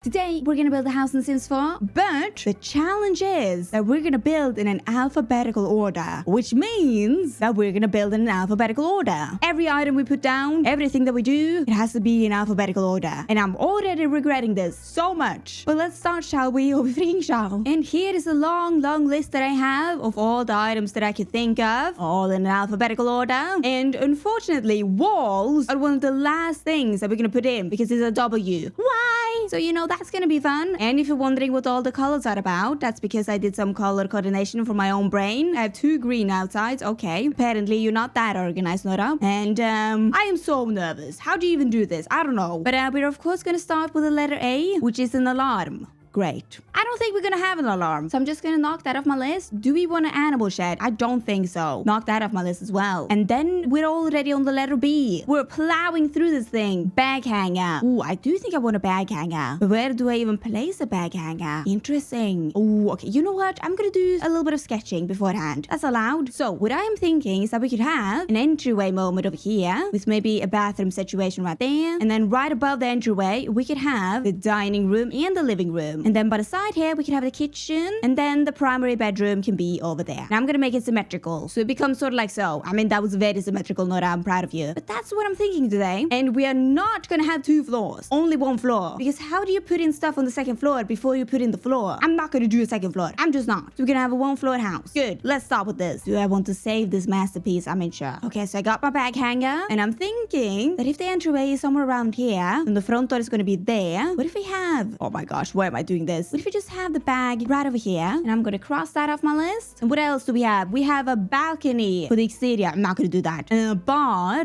Today, we're gonna build a house in Sims 4, but the challenge is that we're gonna build in an alphabetical order, which means that we're gonna build in an alphabetical order. Every item we put down, everything that we do, it has to be in alphabetical order. And I'm already regretting this so much. But let's start, shall we? Oh, we freaking shall. And here is a long list that I have of all the items that I could think of, all in an alphabetical order. And unfortunately, walls are one of the last things that we're gonna put in because it's a W. Why? So, you know, that's gonna be fun. And if you're wondering what all the colors are about, that's because I did some color coordination for my own brain. I have 2 green outsides. Okay, apparently you're not that organized, Nora. And I am so nervous. How do you even do this? I don't know. But we're of course gonna start with the letter A, which is an alarm. Great. I don't think we're gonna have an alarm, so I'm just gonna knock that off my list. Do we want an animal shed? I don't think so. Knock that off my list as well. And then we're already on the letter B. We're plowing through this thing. Bag hanger. Ooh, I do think I want a bag hanger. But where do I even place a bag hanger? Interesting. Ooh, okay. You know what? I'm gonna do a little bit of sketching beforehand. That's allowed. So what I am thinking is that we could have an entryway moment over here with maybe a bathroom situation right there. And then right above the entryway, we could have the dining room and the living room. And then by the side here, we can have the kitchen. And then the primary bedroom can be over there. Now I'm going to make it symmetrical. So it becomes sort of like so. I mean, that was very symmetrical, Nora. I'm proud of you. But that's what I'm thinking today. And we are not going to have 2 floors. Only 1 floor. Because how do you put in stuff on the 2nd floor before you put in the floor? I'm not going to do a 2nd floor. I'm just not. So we're going to have a 1 floor house. Good. Let's start with this. Do I want to save this masterpiece? I'm in sure. Okay, so I got my bag hanger. And I'm thinking that if the entryway is somewhere around here, and the front door is going to be there, what if we have... Oh my gosh, why am I doing this? What if we just have the bag right over here? And I'm gonna cross that off my list. And what else do we have? We have a balcony for the exterior. I'm not gonna do that. And a bar.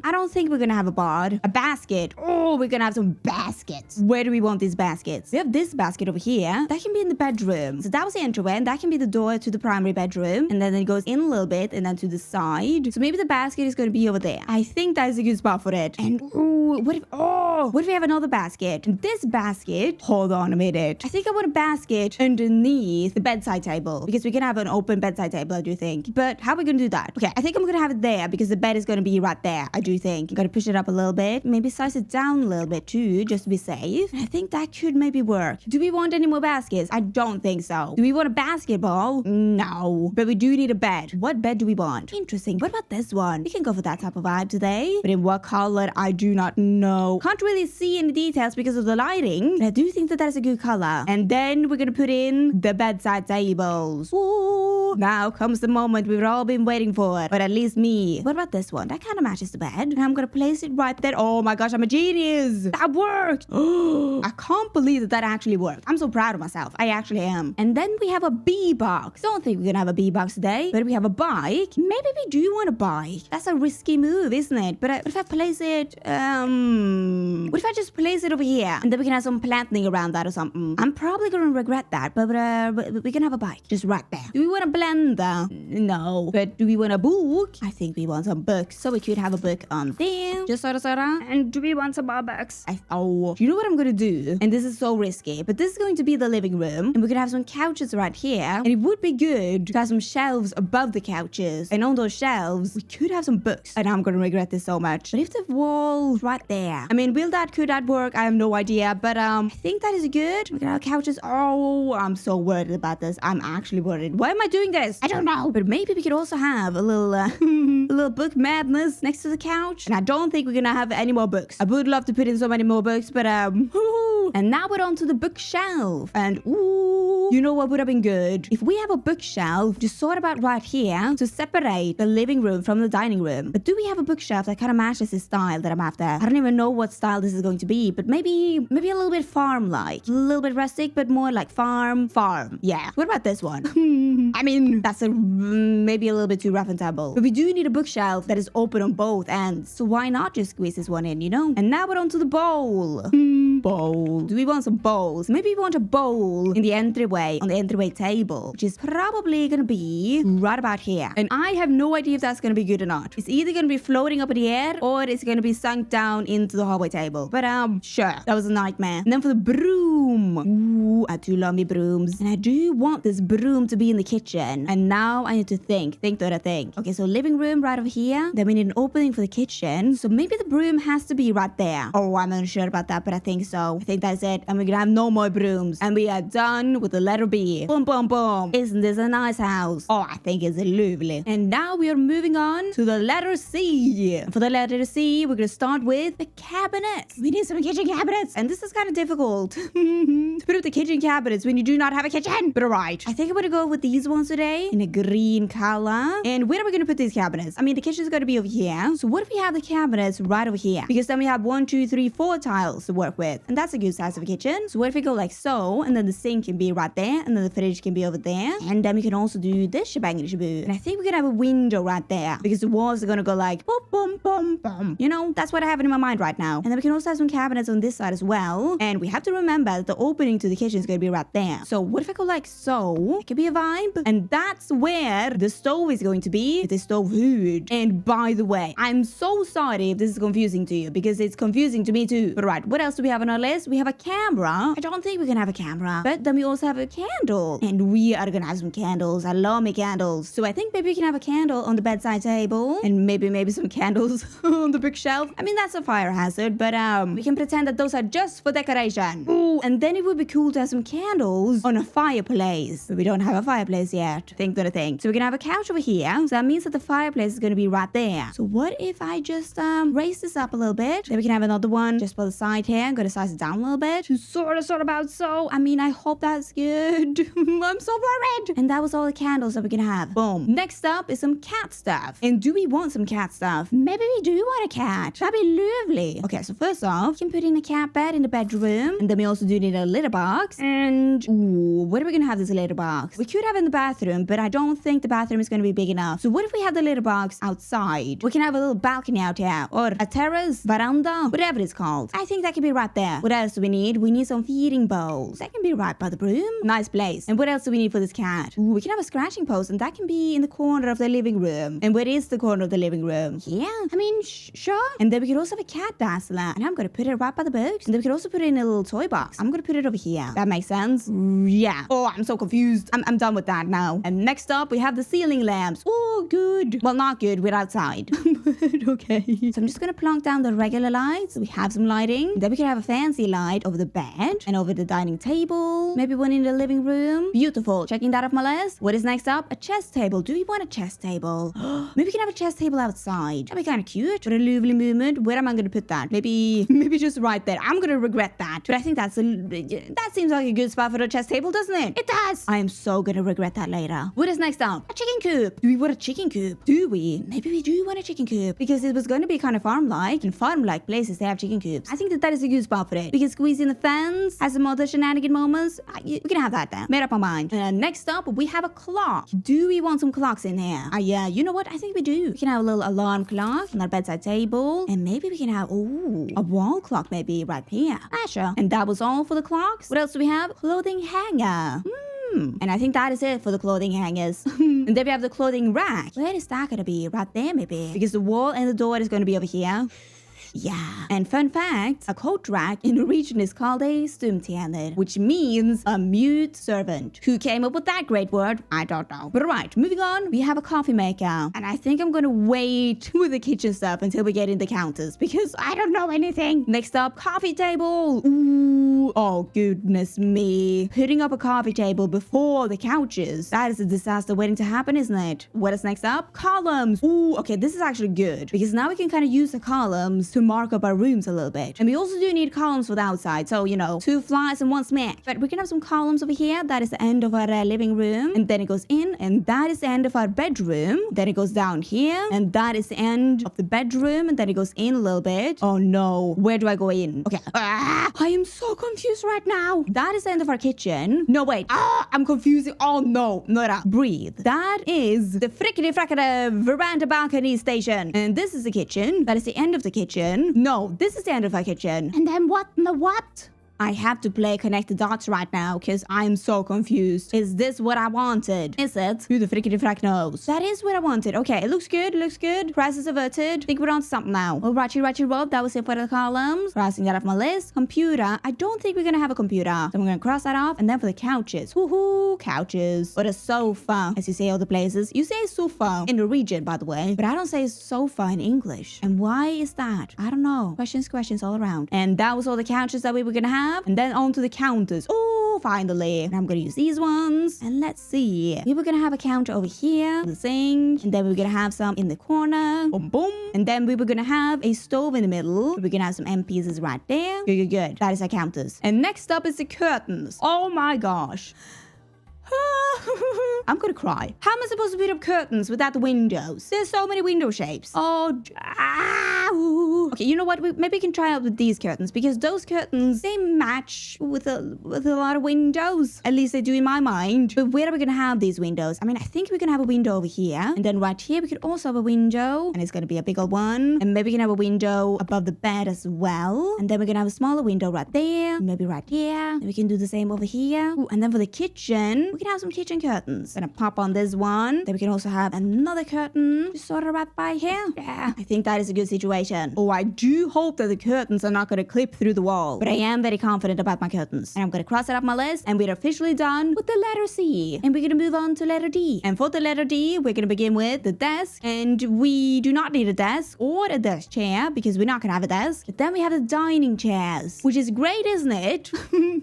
I don't think we're gonna have a bar. A basket. Oh, we're gonna have some baskets. Where do we want these baskets? We have this basket over here. That can be in the bedroom. So that was the entryway. And that can be the door to the primary bedroom. And then it goes in a little bit and then to the side. So maybe the basket is gonna be over there. I think that is a good spot for it. And ooh, what if we have another basket? And this basket, hold on a minute. I think I want a basket underneath the bedside table because we can have an open bedside table, I do think. But how are we gonna do that? Okay, I think I'm gonna have it there because the bed is gonna be right there, I do think. I'm gonna push it up a little bit, maybe size it down a little bit too, just to be safe. And I think that could maybe work. Do we want any more baskets? I don't think so. Do we want a basketball? No. But we do need a bed. What bed do we want? Interesting. What about this one? We can go for that type of vibe today. But in what color? I do not know. Can't really see any details because of the lighting. But I do think that that is a good color. And then we're gonna put in the bedside tables. Ooh, now comes the moment we've all been waiting for, but at least me. What about this one? That kind of matches the bed. And I'm gonna place it right there. Oh my gosh, I'm a genius. That worked. I can't believe that actually worked. I'm so proud of myself. I actually am. And then we have a bee box. Don't think we're gonna have a bee box today, but we have a bike. Maybe we do want a bike. That's a risky move, isn't it? But what if I place it, what if I just place it over here and then we can have some planting around that or something? I'm probably gonna regret that, but we can have a bike just right there. Do we want a blender? No. But do we want a book? I think we want some books. So we could have a book on there. Just sort of. And do we want some more books? You know what I'm gonna do? And this is so risky, but this is going to be the living room. And we could have some couches right here. And it would be good to have some shelves above the couches. And on those shelves, we could have some books. And I'm gonna regret this so much. But if the wall's right there, I mean, could that work? I have no idea. But I think that is good. We can have couches. Oh, I'm so worried about this. I'm actually worried. Why am I doing this? I don't know. But maybe we could also have a little a little book madness next to the couch. And I don't think we're gonna have any more books. I would love to put in so many more books, but and now we're on to the bookshelf. And ooh, you know what would have been good? If we have a bookshelf just sort of about right here to separate the living room from the dining room. But do we have a bookshelf that kind of matches the style that I'm after? I don't even know what style this is going to be, but maybe a little bit farm-like. A little bit rustic, but more like farm. Yeah. What about this one? I mean, that's maybe a little bit too rough and tumble. But we do need a bookshelf that is open on both ends. So why not just squeeze this one in, you know? And now we're on to the bowl. Bowl. Do we want some bowls? Maybe we want a bowl in the entryway entryway on the entryway table, which is probably gonna be right about here. And I have no idea if that's gonna be good or not. It's either gonna be floating up in the air or it's gonna be sunk down into the hallway table. But sure, that was a nightmare. And then for the broom, ooh, I do love me brooms, and I do want this broom to be in the kitchen. And now I need to think that I think. Okay, so living room right over here. Then we need an opening for the kitchen. So maybe the broom has to be right there. Oh, I'm not sure about that, but I think so. I think that's it. And we're gonna have no more brooms. And we are done with the letter B. Boom, boom, boom. Isn't this a nice house? Oh, I think it's lovely. And now we are moving on to the letter C. For the letter C, we're gonna start with the cabinets. We need some kitchen cabinets. And this is kind of difficult to put up the kitchen cabinets when you do not have a kitchen. But alright, I think I'm gonna go with these ones today in a green color. And where are we gonna put these cabinets? I mean, the kitchen's gonna be over here. So what if we have the cabinets right over here? Because then we have 1, 2, 3, 4 tiles to work with. And that's a good size of a kitchen. So what if we go like so, and then the sink can be right there, and then the fridge can be over there. And then we can also do this shebang shaboo. And I think we're gonna have a window right there, because the walls are gonna go like boom, boom, boom, boom. You know, that's what I have in my mind right now. And then we can also have some cabinets on this side as well. And we have to remember that the opening to the kitchen is gonna be right there. So what if I go like so? It could be a vibe. And that's where the stove is going to be. The stove hood. And by the way, I'm so sorry if this is confusing to you, because it's confusing to me too. But right, what else do we have on our list? We have a camera. I don't think we can have a camera. But then we also have a candle. And we are gonna have some candles. I love my candles. So I think maybe we can have a candle on the bedside table. And maybe some candles on the bookshelf. I mean, that's a fire hazard, but we can pretend that those are just for decoration. Ooh, and then it would be cool to have some candles on a fireplace. But we don't have a fireplace yet. Think. So we're gonna have a couch over here. So that means that the fireplace is gonna be right there. So what if I just raise this up a little bit? Then we can have another one just by the side here. I'm gonna size it down a little bit. Sort of about so. I mean, I hope that's good. I'm so worried. And that was all the candles that we can have. Boom. Next up is some cat stuff. And do we want some cat stuff? Maybe we do want a cat. That'd be lovely. Okay, so first off, we can put in a cat bed in the bedroom. And then we also do need a litter box. And ooh, where are we gonna have this litter box? We could have it in the bathroom, but I don't think the bathroom is gonna be big enough. So what if we have the litter box outside? We can have a little balcony out here, or a terrace, veranda, whatever it's called. I think that can be right there. What else do we need? We need some feeding bowls. That can be right by the broom. Nice place. And what else do we need for this cat? Ooh, we can have a scratching post, and that can be in the corner of the living room. And where is the corner of the living room? Yeah, I mean, sure. And then we could also have a cat dazzler, and I'm gonna put it right by the books. And then we could also put it in a little toy box. I'm gonna put it over here. That makes sense? Yeah. Oh, I'm so confused. I'm done with that now. And next up, we have the ceiling lamps. Oh, good. Well, not good. We're outside. But okay. So I'm just gonna plonk down the regular lights. So we have some lighting. Then we can have a fancy light over the bed and over the dining table. Maybe one in the living room. Beautiful. Checking that off my list. What is next up? A chess table. Do we want a chess table? Maybe we can have a chess table outside. That'd be kind of cute. What a lovely movement. Where am I gonna put that? Maybe just right there. I'm gonna regret that. But I think that seems like a good spot for a chess table, doesn't it? It does. I am so gonna regret that later. What is next up? A chicken coop. Do we want a chicken coop? Do we? Maybe we do want a chicken coop, because it was going to be kind of farm-like. In farm-like places, they have chicken coops. I think that is a good spot for it. We can squeeze in the fence, have some other shenanigan moments. We can have that then. Made up my mind. And next up, we have a clock. Do we want some clocks in here? Yeah, you know what? I think we do. We can have a little alarm clock on our bedside table. And maybe we can have, a wall clock maybe right here. Sure. And that was all for the clocks. What else do we have? Clothing hanger. And I think that is it for the clothing hangers. And then we have the clothing rack. Where is that gonna be? Right there maybe. Because the wall and the door is gonna be over here. Yeah. And fun fact, a coat rack in the region is called a stumtjener, which means a mute servant. Who came up with that great word? I don't know. But alright, moving on, we have a coffee maker. And I think I'm gonna wait with the kitchen stuff until we get in the counters, because I don't know anything. Next up, coffee table. Ooh, oh goodness me. Putting up a coffee table before the couches. That is a disaster waiting to happen, isn't it? What is next up? Columns. Ooh, okay, this is actually good, because now we can kind of use the columns to mark up our rooms a little bit. And we also do need columns for the outside, so you know, 2 flies and 1 smack. But we can have some columns over here. That is the end of our living room, and then it goes in, and that is the end of our bedroom. Then it goes down here, and that is the end of the bedroom, and then it goes in a little bit. Oh no, where do I go in? Okay, I am so confused right now. That is the end of our kitchen. No, wait, I'm confusing. Oh no, Nora, breathe. That is the frickety frackety veranda balcony station, and this is the kitchen. That is the end of the kitchen. No, this is the end of our kitchen. And then what in the what? I have to play connect the dots right now because I'm so confused. Is this what I wanted? Is it? Who the frickety frack knows? That is what I wanted. Okay, it looks good. It looks good. Crisis averted. Think we're on something now. Well, Ratchet, Rob. That was it for the columns. Crossing that off my list. Computer. I don't think we're gonna have a computer. So I'm gonna cross that off. And then for the couches. Woohoo! Couches. Or the sofa. As you say all the places. You say sofa in the region, by the way. But I don't say sofa in English. And why is that? I don't know. Questions all around. And that was all the couches that we were gonna have. And then on to the counters. Oh, finally. And I'm gonna use these ones. And let's see. We were gonna have a counter over here. The sink. And then we were gonna have some in the corner. Boom, boom. And then we were gonna have a stove in the middle. We're gonna have some M pieces right there. Good. That is our counters. And next up is the curtains. Oh my gosh. I'm gonna cry. How am I supposed to put up curtains without the windows? There's so many window shapes. Okay, you know what? Maybe we can try out with these curtains because those curtains, they match with a lot of windows. At least they do in my mind. But where are we gonna have these windows? I mean, I think we're gonna have a window over here. And then right here, we could also have a window. And it's gonna be a big old one. And maybe we can have a window above the bed as well. And then we're gonna have a smaller window right there. Maybe right here. And we can do the same over here. Ooh, and then for the kitchen, we can have some kitchen curtains. Gonna pop on this one. Then we can also have another curtain just sort of right by here. Yeah, I think that is a good situation. Oh, I do hope that the curtains are not gonna clip through the wall. But I am very confident about my curtains. And I'm gonna cross it off my list. And we're officially done with the letter C. And we're gonna move on to letter D. And for the letter D, we're gonna begin with the desk. And we do not need a desk or a desk chair because we're not gonna have a desk. But then we have the dining chairs, which is great, isn't it?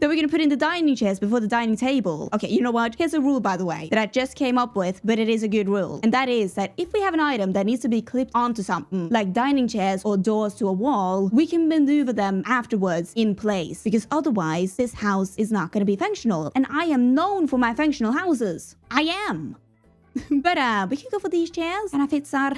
That we're gonna put in the dining chairs before the dining table. Okay, you know what? Here's a rule, by the way, that I just came up with, but it is a good rule. And that is that if we have an item that needs to be clipped onto something, like dining chairs or doors to a wall, we can maneuver them afterwards in place because otherwise this house is not going to be functional. And I am known for my functional houses. I am. But we can go for these chairs and I fits our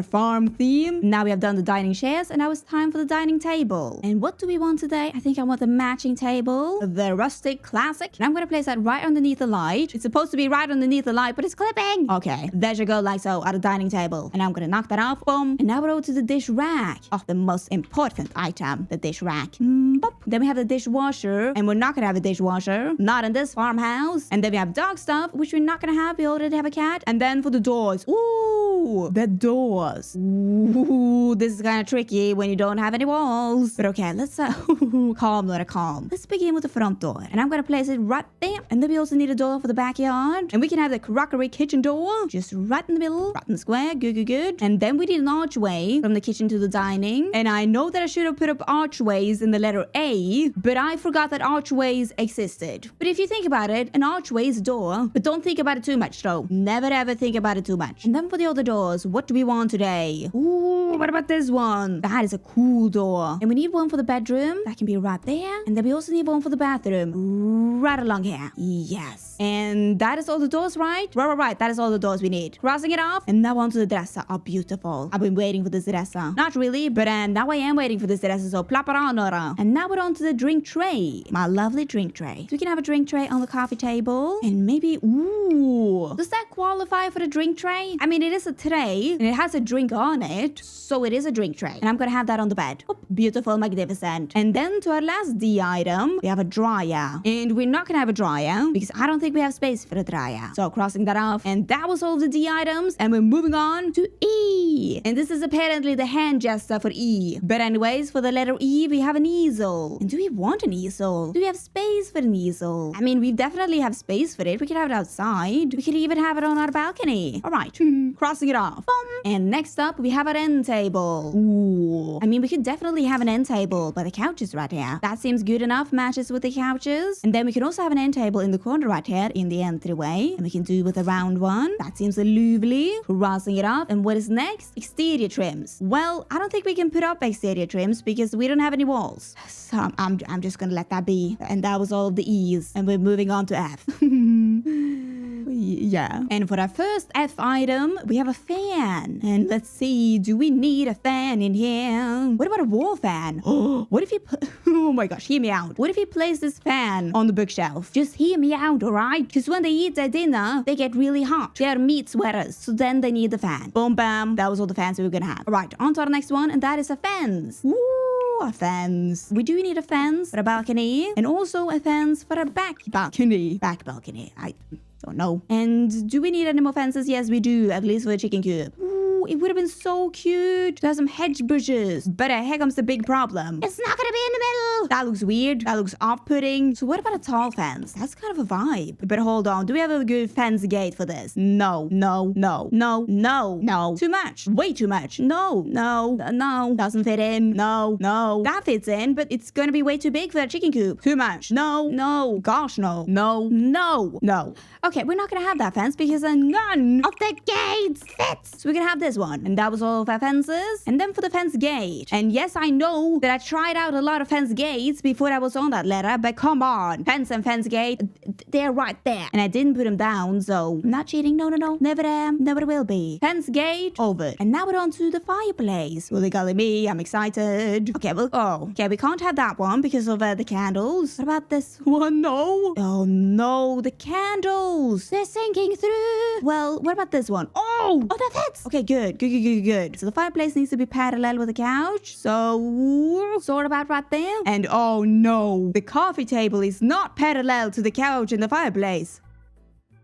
farm theme. Now we have done the dining chairs and now it's time for the dining table. And what do we want today? I think I want the matching table, the rustic classic. And I'm gonna place that right underneath the light. It's supposed to be right underneath the light, but it's clipping. Okay, there you go, like so, at the dining table. And I'm gonna knock that off, boom. And now we're over to the dish rack. Oh, the most important item, the dish rack. Boop. Then we have the dishwasher, and we're not gonna have a dishwasher, not in this farmhouse. And then we have dog stuff, which we're not gonna have. We already have a cat. And then for the doors, ooh, the doors. Ooh, this is kind of tricky when you don't have any walls. But okay, let's calm, Nora, calm. Let's begin with the front door. And I'm gonna place it right there. And then we also need a door for the backyard. And we can have the crockery kitchen door, just right in the middle, right in the square. Good. And then we need an archway from the kitchen to the dining. And I know that I should have put up archways in the letter A, but I forgot that archways existed. But if you think about it, an archway is a door, but don't think about it too much though. Never ever think about it too much. And then for the other doors, what do we want today? Ooh, what about this one? That is a cool door. And we need one for the bedroom. That can be right there. And then we also need one for the bathroom. Right along here. Yes. And that is all the doors, right? Right. That is all the doors we need. Crossing it off. And now onto the dresser. Oh, beautiful. I've been waiting for this dresser. Not really, but now I am waiting for this dresser. So plop it on, Nora. And now we're on to the drink tray. My lovely drink tray. So we can have a drink tray on the coffee table. And maybe, ooh, does that qualify for the drink tray? I mean, it is a tray and it has a drink on it. So it is a drink tray. And I'm gonna have that on the bed. Oh, beautiful, magnificent. And then to our last D item, we have a dryer. And we're not gonna have a dryer because I don't think we have space for a dryer. So crossing that off. And that was all of the D items. And we're moving on to E. And this is apparently the hand gesture for E. But anyways, for the letter E, we have an easel. And do we want an easel? Do we have space for an easel? I mean, we definitely have space for it. We could have it outside. We could even have it on our balcony. All right. Crossing it off. Boom. And next up, we have an end table. Ooh. I mean, we could definitely have an end table, but the couch is right here. That seems good enough. Matches with the couches. And then we can also have an end table in the corner right here in the entryway. And we can do with a round one. That seems lovely. Crossing it off. And what is next? Exterior trims. Well, I don't think we can put up exterior trims because we don't have any walls. So I'm just gonna let that be. And that was all of the E's. And we're moving on to F. Yeah. And for our first F item, we have a fan. And let's see, do we need a fan in here? What about a wall fan? What if you oh my gosh, hear me out. What if you place this fan on the bookshelf? Just hear me out, alright? Because when they eat their dinner, they get really hot. They're meat sweaters. So then they need the fan. Boom, bam. That was all the fans we were gonna have. Alright, on to our next one, and that is a fence. Woo! a fence. We do need a fence for a balcony and also a fence for a back balcony. Back balcony. I don't know. And do we need any more fences? Yes, we do. At least for the chicken coop. Ooh, it would have been so cute to have some hedge bushes. But here comes the big problem. It's not gonna be in the middle. That looks weird. That looks off-putting. So what about a tall fence? That's kind of a vibe. But hold on. Do we have a good fence gate for this? No. Too much. Way too much. No. Doesn't fit in. No. That fits in, but it's gonna be way too big for a chicken coop. Too much. No. Gosh, no. No. Okay, we're not gonna have that fence because none of the gates fits. So we're gonna have this one. And that was all of our fences. And then for the fence gate. And yes, I know that I tried out a lot of fence gates before I was on that letter, but come on. Fence and fence gate, they're right there. And I didn't put them down, so I'm not cheating. No. Never am. Never will be. Fence gate, over. And now we're on to the fireplace. Really golly me, I'm excited. Okay, okay, we can't have that one because of the candles. What about this one? No. Oh no, the candles. They're sinking through. Well, what about this one? Oh, that fits. Okay, good. So the fireplace needs to be parallel with the couch. So, sort about right there. And oh no, the coffee table is not parallel to the couch and the fireplace.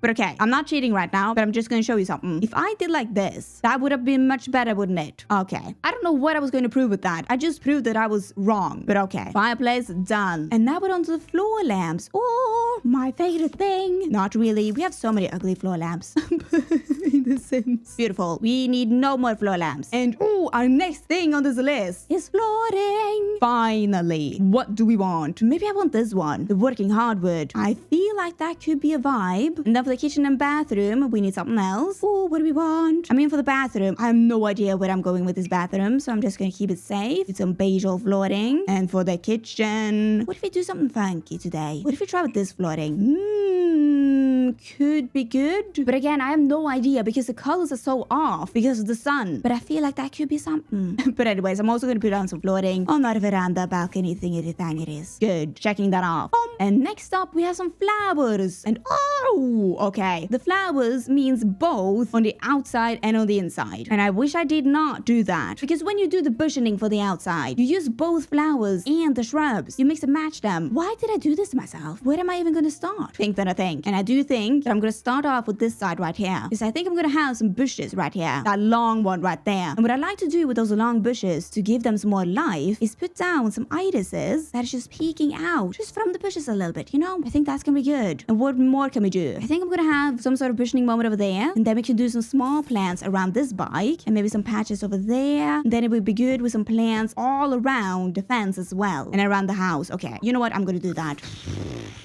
But okay, I'm not cheating right now, but I'm just going to show you something. If I did like this, that would have been much better, wouldn't it? Okay. I don't know what I was going to prove with that. I just proved that I was wrong. But okay. Fireplace, done. And now we're on to the floor lamps. Oh, my favorite thing. Not really. We have so many ugly floor lamps. In The Sims. Beautiful. We need no more floor lamps. And our next thing on this list is flooring. Finally. What do we want? Maybe I want this one. The working hardwood. I feel like that could be a vibe. And then for the kitchen and bathroom, we need something else. Oh, what do we want? I mean, for the bathroom, I have no idea where I'm going with this bathroom, so I'm just going to keep it safe. With some beige flooring. And for the kitchen, what if we do something funky today? What if we try with this flooring? Could be good. But again, I have no idea because the colors are so off because of the sun. But I feel like that could be something. But anyways, I'm also going to put on some flooring on that veranda, balcony thingy thing it is. Good. Checking that off. And next up, we have some flowers. And okay. The flowers means both on the outside and on the inside. And I wish I did not do that. Because when you do the bushing for the outside, you use both flowers and the shrubs. You mix and match them. Why did I do this to myself? Where am I even going to start? Think that I think. And I do think that I'm going to start off with this side right here. Because I think I'm going to have some bushes right here. That long one right there. And what I like to do with those long bushes to give them some more life is put down some irises that is just peeking out just from the bushes a little bit, you know? I think that's going to be good. And what more can we do? I think I'm going to have some sort of bushing moment over there. And then we can do some small plants around this bike. And maybe some patches over there. And then it would be good with some plants all around the fence as well. And around the house. Okay, you know what? I'm going to do that.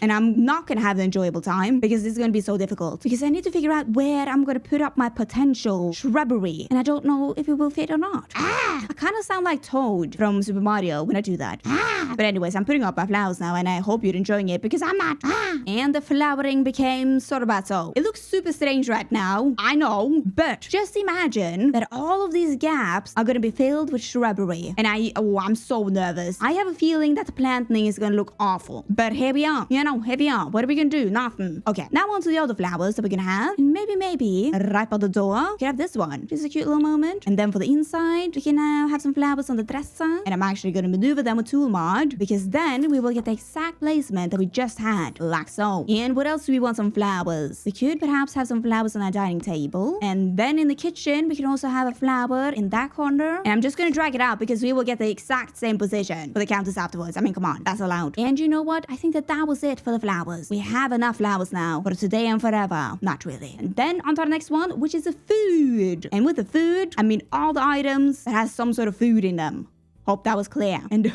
And I'm not going to have an enjoyable time because this is going to be so difficult. Because I need to figure out where I'm going to put up my potential shrubbery. And I don't know if it will fit or not. I kind of sound like Toad from Super Mario when I do that. But anyways, I'm putting up my flowers now and I hope you're enjoying it because I'm not. And the flowering became sort of bad so. It looks super strange right now. I know. But just imagine that all of these gaps are going to be filled with shrubbery. And I'm so nervous. I have a feeling that the planting is going to look awful. But here we are. You know, here we are. What are we going to do? Nothing. Okay, now on to the other flowers that we're going to have. And maybe, right by the door, we can have this one. Just a cute little moment. And then for the inside, we can have some flowers on the dresser. And I'm actually going to maneuver them with tool mod because then we will get the exact placement that we just had. Like so. And what else do we want? Some flowers. We could perhaps have some flowers on our dining table. And then in the kitchen, we can also have a flower in that corner. And I'm just going to drag it out because we will get the exact same position for the counters afterwards. I mean, come on. That's allowed. And you know what? I think that was it for the flowers. We have enough flowers now for today and forever. Not really. And then on to our next one, which is the food. And with the food, I mean all the items that has some sort of food in them. Hope that was clear. And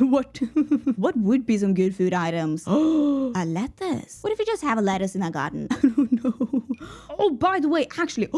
what would be some good food items? Oh, a lettuce. What if we just have a lettuce in our garden? I don't know. Oh, by the way, actually,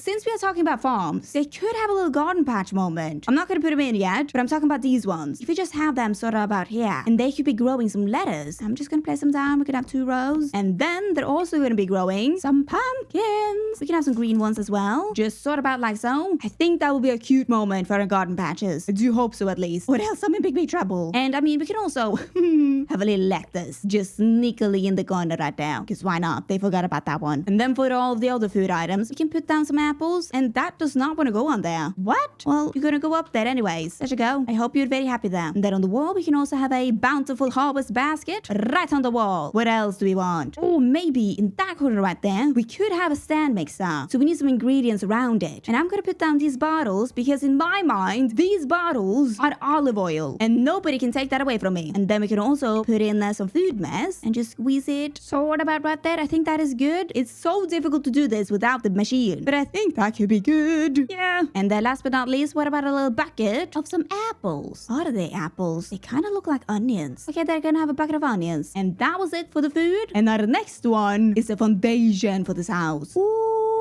since we are talking about farms, they could have a little garden patch moment. I'm not going to put them in yet, but I'm talking about these ones. If we just have them sort of about here, and they could be growing some lettuce. I'm just going to place them down. We could have 2 rows. And then they're also going to be growing some pumpkins. We can have some green ones as well. Just sort of about like so. I think that will be a cute moment for our garden patches. I do hope so at least. What else? I'm in big trouble. And I mean, we can also have a little lettuce just sneakily in the corner right now. Because why not? They forgot about that one. And then for it all all of the other food items, we can put down some apples, and that does not want to go on there. What? Well, you're gonna go up there anyways. There you go. I hope you're very happy there. And then on the wall, we can also have a bountiful harvest basket right on the wall. What else do we want? Oh, maybe in that corner right there, we could have a stand mixer. So we need some ingredients around it. And I'm gonna put down these bottles because in my mind, these bottles are olive oil, and nobody can take that away from me. And then we can also put in some food mess and just squeeze it sort about right there. I think that is good. It's so difficult to do this without the machine, but I think that could be good. Yeah. And then last but not least, what about a little bucket of some apples? Are they apples? They kind of look like onions. Okay, they're gonna have a bucket of onions. And that was it for the food. And now the next one is the foundation for this house.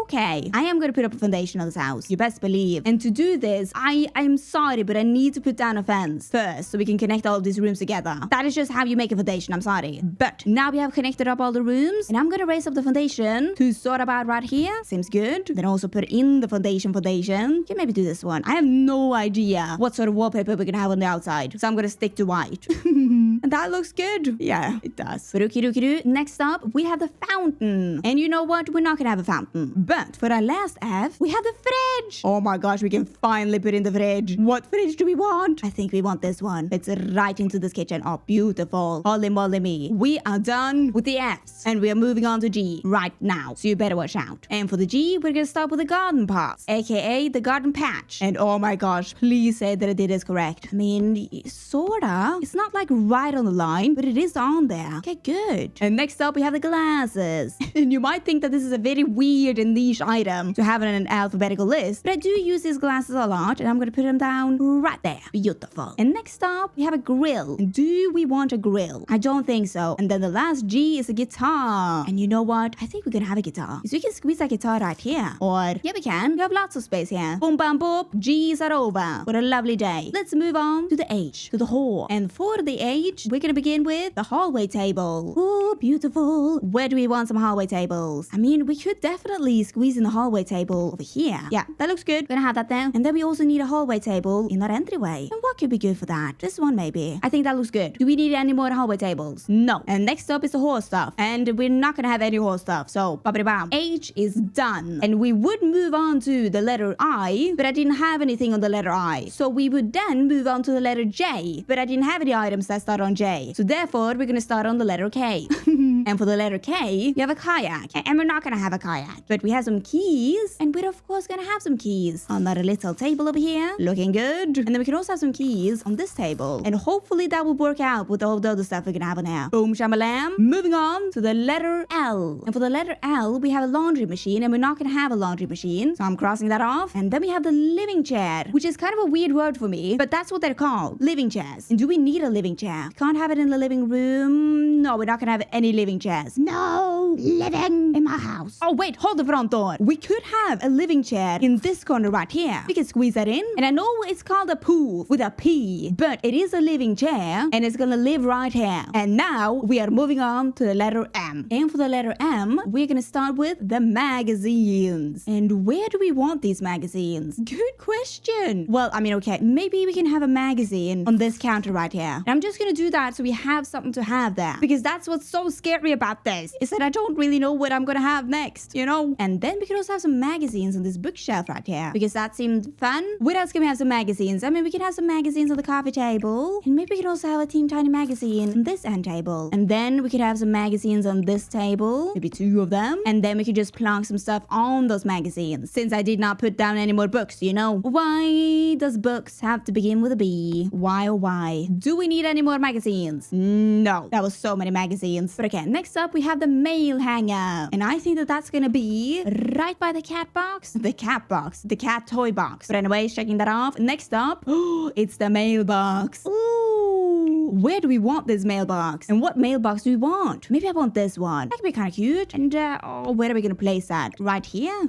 Okay, I am gonna put up a foundation on this house. You best believe. And to do this, I'm sorry, but I need to put down a fence first so we can connect all of these rooms together. That is just how you make a foundation, I'm sorry. But now we have connected up all the rooms, and I'm gonna raise up the foundation to sort about right here. Seems good. Then also put in the foundation. Can maybe do this one. I have no idea what sort of wallpaper we're gonna have on the outside, so I'm gonna stick to white. And that looks good. Yeah, it does. Next up, we have the fountain. And you know what? We're not gonna have a fountain. But for our last F, we have the fridge. Oh my gosh, we can finally put in the fridge. What fridge do we want? I think we want this one. It's right into this kitchen. Oh, beautiful. Holy moly me. We are done with the F's. And we are moving on to G right now. So you better watch out. And for the G, we're gonna start with the garden pots, aka the garden patch. And oh my gosh, please say that I did this correct. I mean, sorta. It's not like right on the line, but it is on there. Okay, good. And next up, we have the glasses. And you might think that this is a very weird and niche item to have in an alphabetical list, but I do use these glasses a lot, and I'm gonna put them down right there. Beautiful. And next up, we have a grill. And do we want a grill? I don't think so. And then the last G is a guitar. And you know what? I think we're gonna have a guitar. So we can squeeze that guitar right here. Or, yeah, we can. We have lots of space here. Boom, bam, boop. G's are over. What a lovely day. Let's move on to the H, to the hall. And for the H, we're gonna begin with the hallway table. Oh, beautiful. Where do we want some hallway tables? I mean, we could definitely squeeze in the hallway table over here. Yeah, that looks good. Gonna have that there. And then we also need a hallway table in our entryway. And what could be good for that? This one maybe. I think that looks good. Do we need any more hallway tables? No. And next up is the horse stuff. And we're not gonna have any horse stuff. So, bam. H is done. And we would move on to the letter I, but I didn't have anything on the letter I. So we would then move on to the letter J, but I didn't have any items that start on J. So therefore, we're gonna start on the letter K. And for the letter K, we have a kayak. And we're not gonna have a kayak, but we have some keys. And we're of course gonna have some keys on that little table over here. Looking good. And then we can also have some keys on this table. And hopefully that will work out with all the other stuff we're gonna have on here. Boom, shamalam. Moving on to the letter L. And for the letter L, we have a laundry machine, and we're not gonna have a laundry machine. So I'm crossing that off. And then we have the living chair, which is kind of a weird word for me, but that's what they're called. Living chairs. And do we need a living chair? Can't have it in the living room. No, we're not gonna have any living chairs. No living in my house. Oh wait, hold the front door. We could have a living chair in this corner right here. We can squeeze that in. And I know it's called a pool with a P, but it is a living chair, and it's gonna live right here. And now we are moving on to the letter M. And for the letter M, we're gonna start with the magazines. And where do we want these magazines? Good question. Well, I mean, okay, maybe we can have a magazine on this counter right here. And I'm just gonna do that so we have something to have there, because that's what's so scary about this, is that I don't really know what I'm gonna have next, you know? And then we can also have some magazines on this bookshelf right here, because that seemed fun. What else can we have some magazines? I mean, we can have some magazines on the coffee table, and maybe we can also have a teeny tiny magazine on this end table. And then we could have some magazines on this table, maybe 2 of them. And then we could just plonk some stuff on those magazines, since I did not put down any more books, you know? Why does books have to begin with a B? Why, oh why? Do we need any more magazines? No. That was so many magazines. But okay, next up we have the mail hanger. And I think that that's gonna be right by the cat box. The cat box. The cat toy box. But anyways, checking that off. Next up, it's the mailbox. Ooh. Where do we want this mailbox? And what mailbox do we want? Maybe I want this one. That could be kind of cute. And where are we gonna place that? Right here?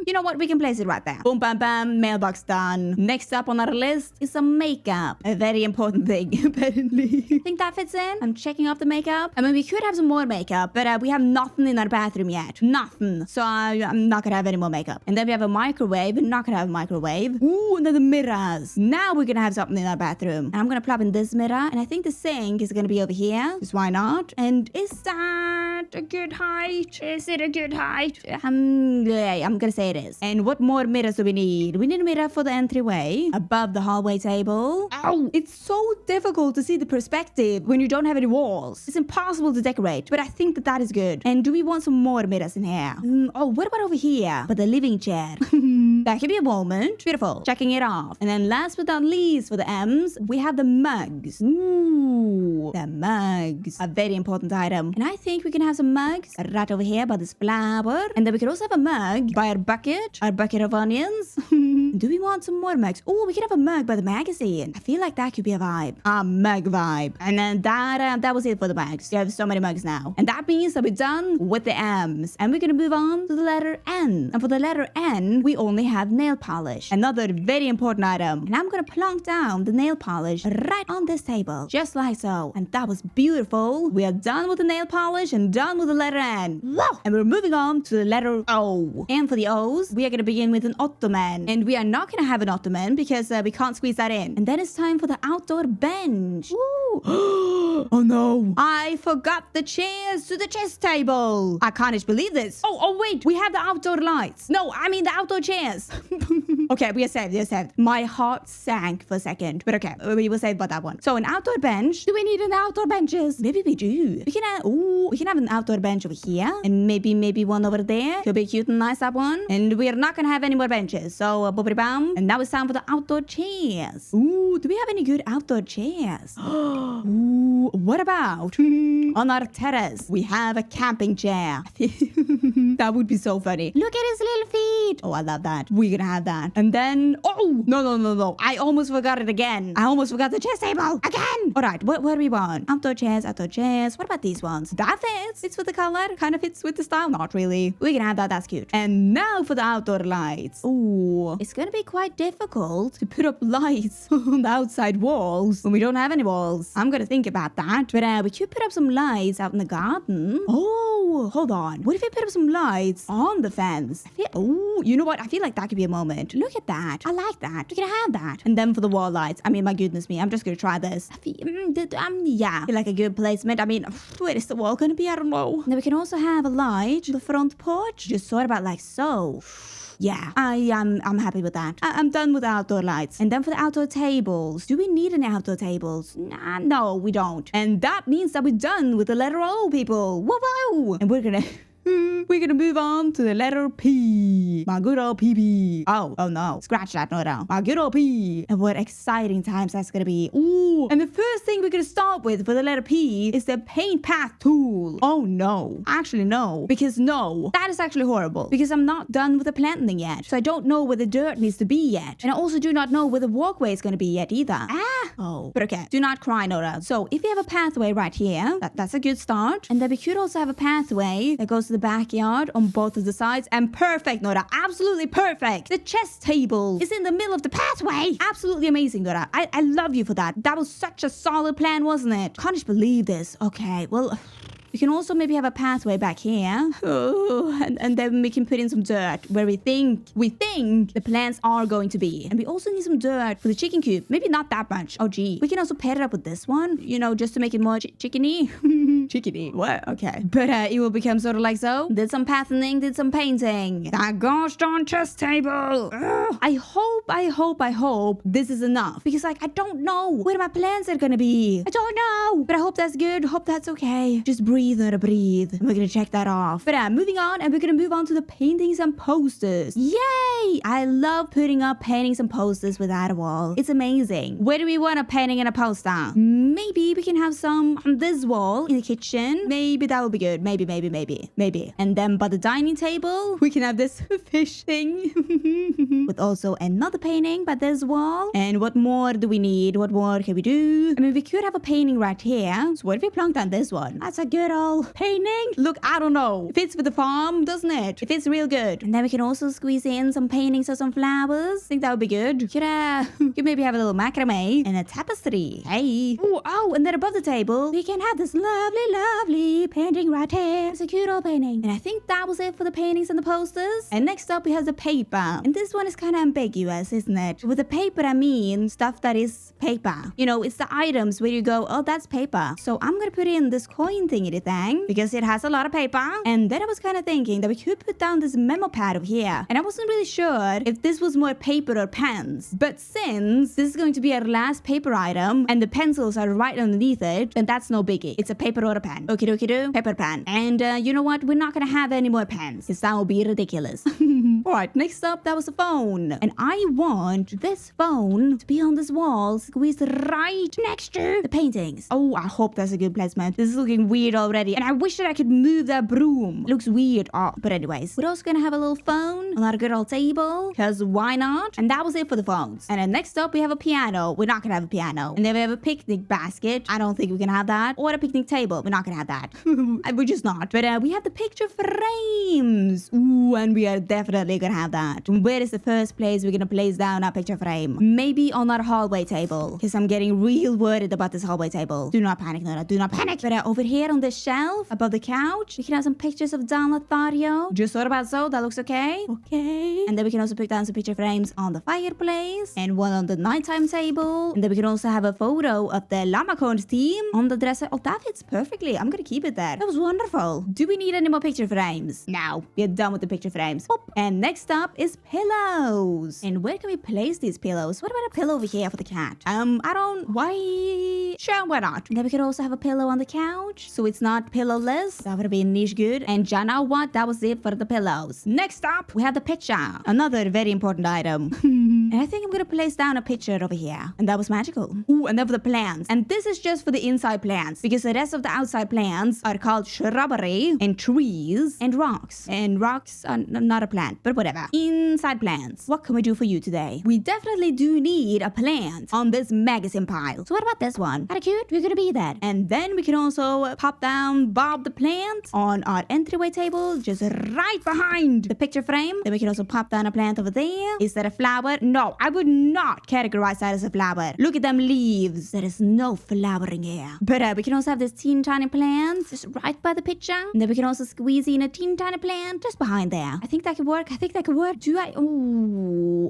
You know what? We can place it right there. Boom, bam, bam. Mailbox done. Next up on our list is some makeup. A very important thing, apparently. Think that fits in? I'm checking off the makeup. I mean, we could have some more makeup, but we have nothing in our bathroom yet. Nothing. So I'm not gonna have any more makeup. And then we have a microwave. We're not gonna have a microwave. Ooh, and then the mirrors. Now we're gonna have something in our bathroom. And I'm gonna plop in this mirror. And I think the sink is gonna be over here. Just why not? And is that a good height? Is it a good height? Yeah, I'm gonna say it is. And what more mirrors do we need? We need a mirror for the entryway above the hallway table. Ow! It's so difficult to see the perspective when you don't have any walls. It's impossible to decorate, but I think that is good. And do we want some more mirrors in here? Oh, what about over here? But the living chair. That could be a moment. Beautiful. Checking it off. And then last but not least for the M's, we have the mugs. Ooh, the mugs. A very important item. And I think we can have some mugs right over here by this flower. And then we could also have a mug by our bucket of onions. Do we want some more mugs? Oh, we could have a mug by the magazine. I feel like that could be a vibe. A mug vibe. And then that was it for the mugs. We have so many mugs now. And that means that we're done with the M's. And we're gonna move on to the letter N. And for the letter N, we only have nail polish. Another very important item. And I'm gonna plonk down the nail polish right on this table. Just like so. And that was beautiful. We are done with the nail polish and done with the letter N. Wow! And we're moving on to the letter O. And for the O's, we are gonna begin with an ottoman. And we are not gonna have an ottoman because we can't squeeze that in. And then it's time for the outdoor bench. Woo! Oh no! I forgot the chairs to the chess table. I can't believe this. Oh wait, we have the outdoor lights. No, I mean the outdoor chairs. Okay, we are saved. My heart sank for a second. But okay, we will save about that one. So an outdoor bench. Do we need an outdoor benches? Maybe we do. We can have an outdoor bench over here. And maybe one over there. Could be cute and nice, that one. And we are not gonna have any more benches. So bobbity bam. And now it's time for the outdoor chairs. Ooh, do we have any good outdoor chairs? Ooh, what about on our terrace? We have a camping chair. That would be so funny. Look at his little feet. Oh, I love that. We're gonna have that. And then, oh, no. I almost forgot it again. I almost forgot the chess table again. All right, what do we want? Outdoor chairs. What about these ones? That fits. Fits with the color. Kind of fits with the style. Not really. We're gonna have that. That's cute. And now for the outdoor lights. Ooh, it's gonna be quite difficult to put up lights on the outside walls when we don't have any walls. I'm gonna think about that. But we could put up some lights out in the garden. Oh, hold on. What if we put up some lights on the fence? Oh, you know what? I feel like that could be a moment. Look at that. I like that. We're gonna have that. And then for the wall lights. I mean, my goodness me. I'm just gonna try this. Yeah. I feel like a good placement. I mean, where is the wall gonna be? I don't know. Then we can also have a light on the front porch. Just sort about like so. Yeah, I'm happy with that. I'm done with the outdoor lights. And then for the outdoor tables. Do we need any outdoor tables? Nah, no, we don't. And that means that we're done with the letter O, people. Whoa! And we're gonna move on to the letter P. My good old PP. Oh no. Scratch that, Nora. My good old P. And what exciting times that's gonna be. Ooh. And the first thing we're gonna start with for the letter P is the paint path tool. Oh no. Actually, no. Because no. That is actually horrible. Because I'm not done with the planting yet. So I don't know where the dirt needs to be yet. And I also do not know where the walkway is gonna be yet either. Oh. But okay. Do not cry, Nora. So if we have a pathway right here, that's a good start. And then we could also have a pathway that goes to the backyard on both of the sides. And perfect, Nora. Absolutely perfect. The chess table is in the middle of the pathway. Absolutely amazing, Nora. I love you for that. That was such a solid plan, wasn't it? Can't believe this. Okay, well, we can also maybe have a pathway back here. Oh, and then we can put in some dirt where we think the plants are going to be. And we also need some dirt for the chicken coop. Maybe not that much. Oh, gee. We can also pair it up with this one, you know, just to make it more chickeny. Chickeny. What? Okay. But it will become sort of like so. Did some patterning, did some painting. That gosh darn chess table. Ugh. I hope this is enough. Because, like, I don't know where my plants are gonna be. I don't know. But I hope that's good. Hope that's okay. Just breathe. Breathe. We're gonna check that off. But moving on, and we're gonna move on to the paintings and posters. Yay! I love putting up paintings and posters without a wall. It's amazing. Where do we want a painting and a poster? Maybe we can have some on this wall in the kitchen. Maybe that will be good. Maybe. And then by the dining table, we can have this fish thing. With also another painting by this wall. And what more do we need? What more can we do? I mean, we could have a painting right here. So what if we plunk down this one? That's a good good old painting. Look, I don't know. It fits with the farm, doesn't it? It fits real good. And then we can also squeeze in some paintings of some flowers. I think that would be good. Could maybe have a little macrame and a tapestry. Hey. Oh, and then above the table, we can have this lovely painting right here. It's a cute old painting. And I think that was it for the paintings and the posters. And next up, we have the paper. And this one is kind of ambiguous, isn't it? With the paper, I mean stuff that is paper. You know, it's the items where you go, oh, that's paper. So I'm gonna put in this coin thingy thing because it has a lot of paper. And then I was kind of thinking that we could put down this memo pad over here. And I wasn't really sure if this was more paper or pens. But since this is going to be our last paper item and the pencils are right underneath it, then that's no biggie. It's a paper or a pen. Okie dokie do, paper pen. And you know what? We're not gonna have any more pens because that will be ridiculous. Alright, next up, that was the phone. And I want this phone to be on this wall, squeezed right next to the paintings. Oh, I hope that's a good placement. This is looking weird already. And I wish that I could move that broom. It looks weird. Oh, but anyways, we're also gonna have a little phone on our good old table, because why not? And that was it for the phones. And then next up, we have a piano. We're not gonna have a piano. And then we have a picnic basket. I don't think we can have that. Or a picnic table. We're not gonna have that. We're just not. But we have the picture frames. Ooh, and we are definitely gonna have that. Where is the first place we're gonna place down our picture frame? Maybe on our hallway table, because I'm getting real worried about this hallway table. Do not panic, Nora. Do not panic. But over here on this shelf above the couch, we can have some pictures of Don Lothario. Just thought about so. That looks okay. Okay. And then we can also put down some picture frames on the fireplace and one on the nighttime table. And then we can also have a photo of the Llamacorns team on the dresser. Oh, that fits perfectly. I'm gonna keep it there. That was wonderful. Do we need any more picture frames? No. We're done with the picture frames. Boop. And next up is pillows. And where can we place these pillows? What about a pillow over here for the cat? Sure, why not? And then we could also have a pillow on the couch, so it's not pillowless. That would be niche good. And you know what? That was it for the pillows. Next up, we have the picture. Another very important item. And I think I'm gonna place down a picture over here. And that was magical. Ooh, and then for the plants. And this is just for the inside plants, because the rest of the outside plants are called shrubbery and trees and rocks. And rocks are not a plant, but whatever. Inside plants. What can we do for you today? We definitely do need a plant on this magazine pile. So what about this one? Kinda cute. We're gonna be that. And then we can also pop down Bob the plant on our entryway table, just right behind the picture frame. Then we can also pop down a plant over there. Is that a flower? No, I would not categorize that as a flower. Look at them leaves. There is no flowering here. But we can also have this teeny tiny plant just right by the picture. And then we can also squeeze in a teeny tiny plant just behind there. I think that could work. Do I? Ooh.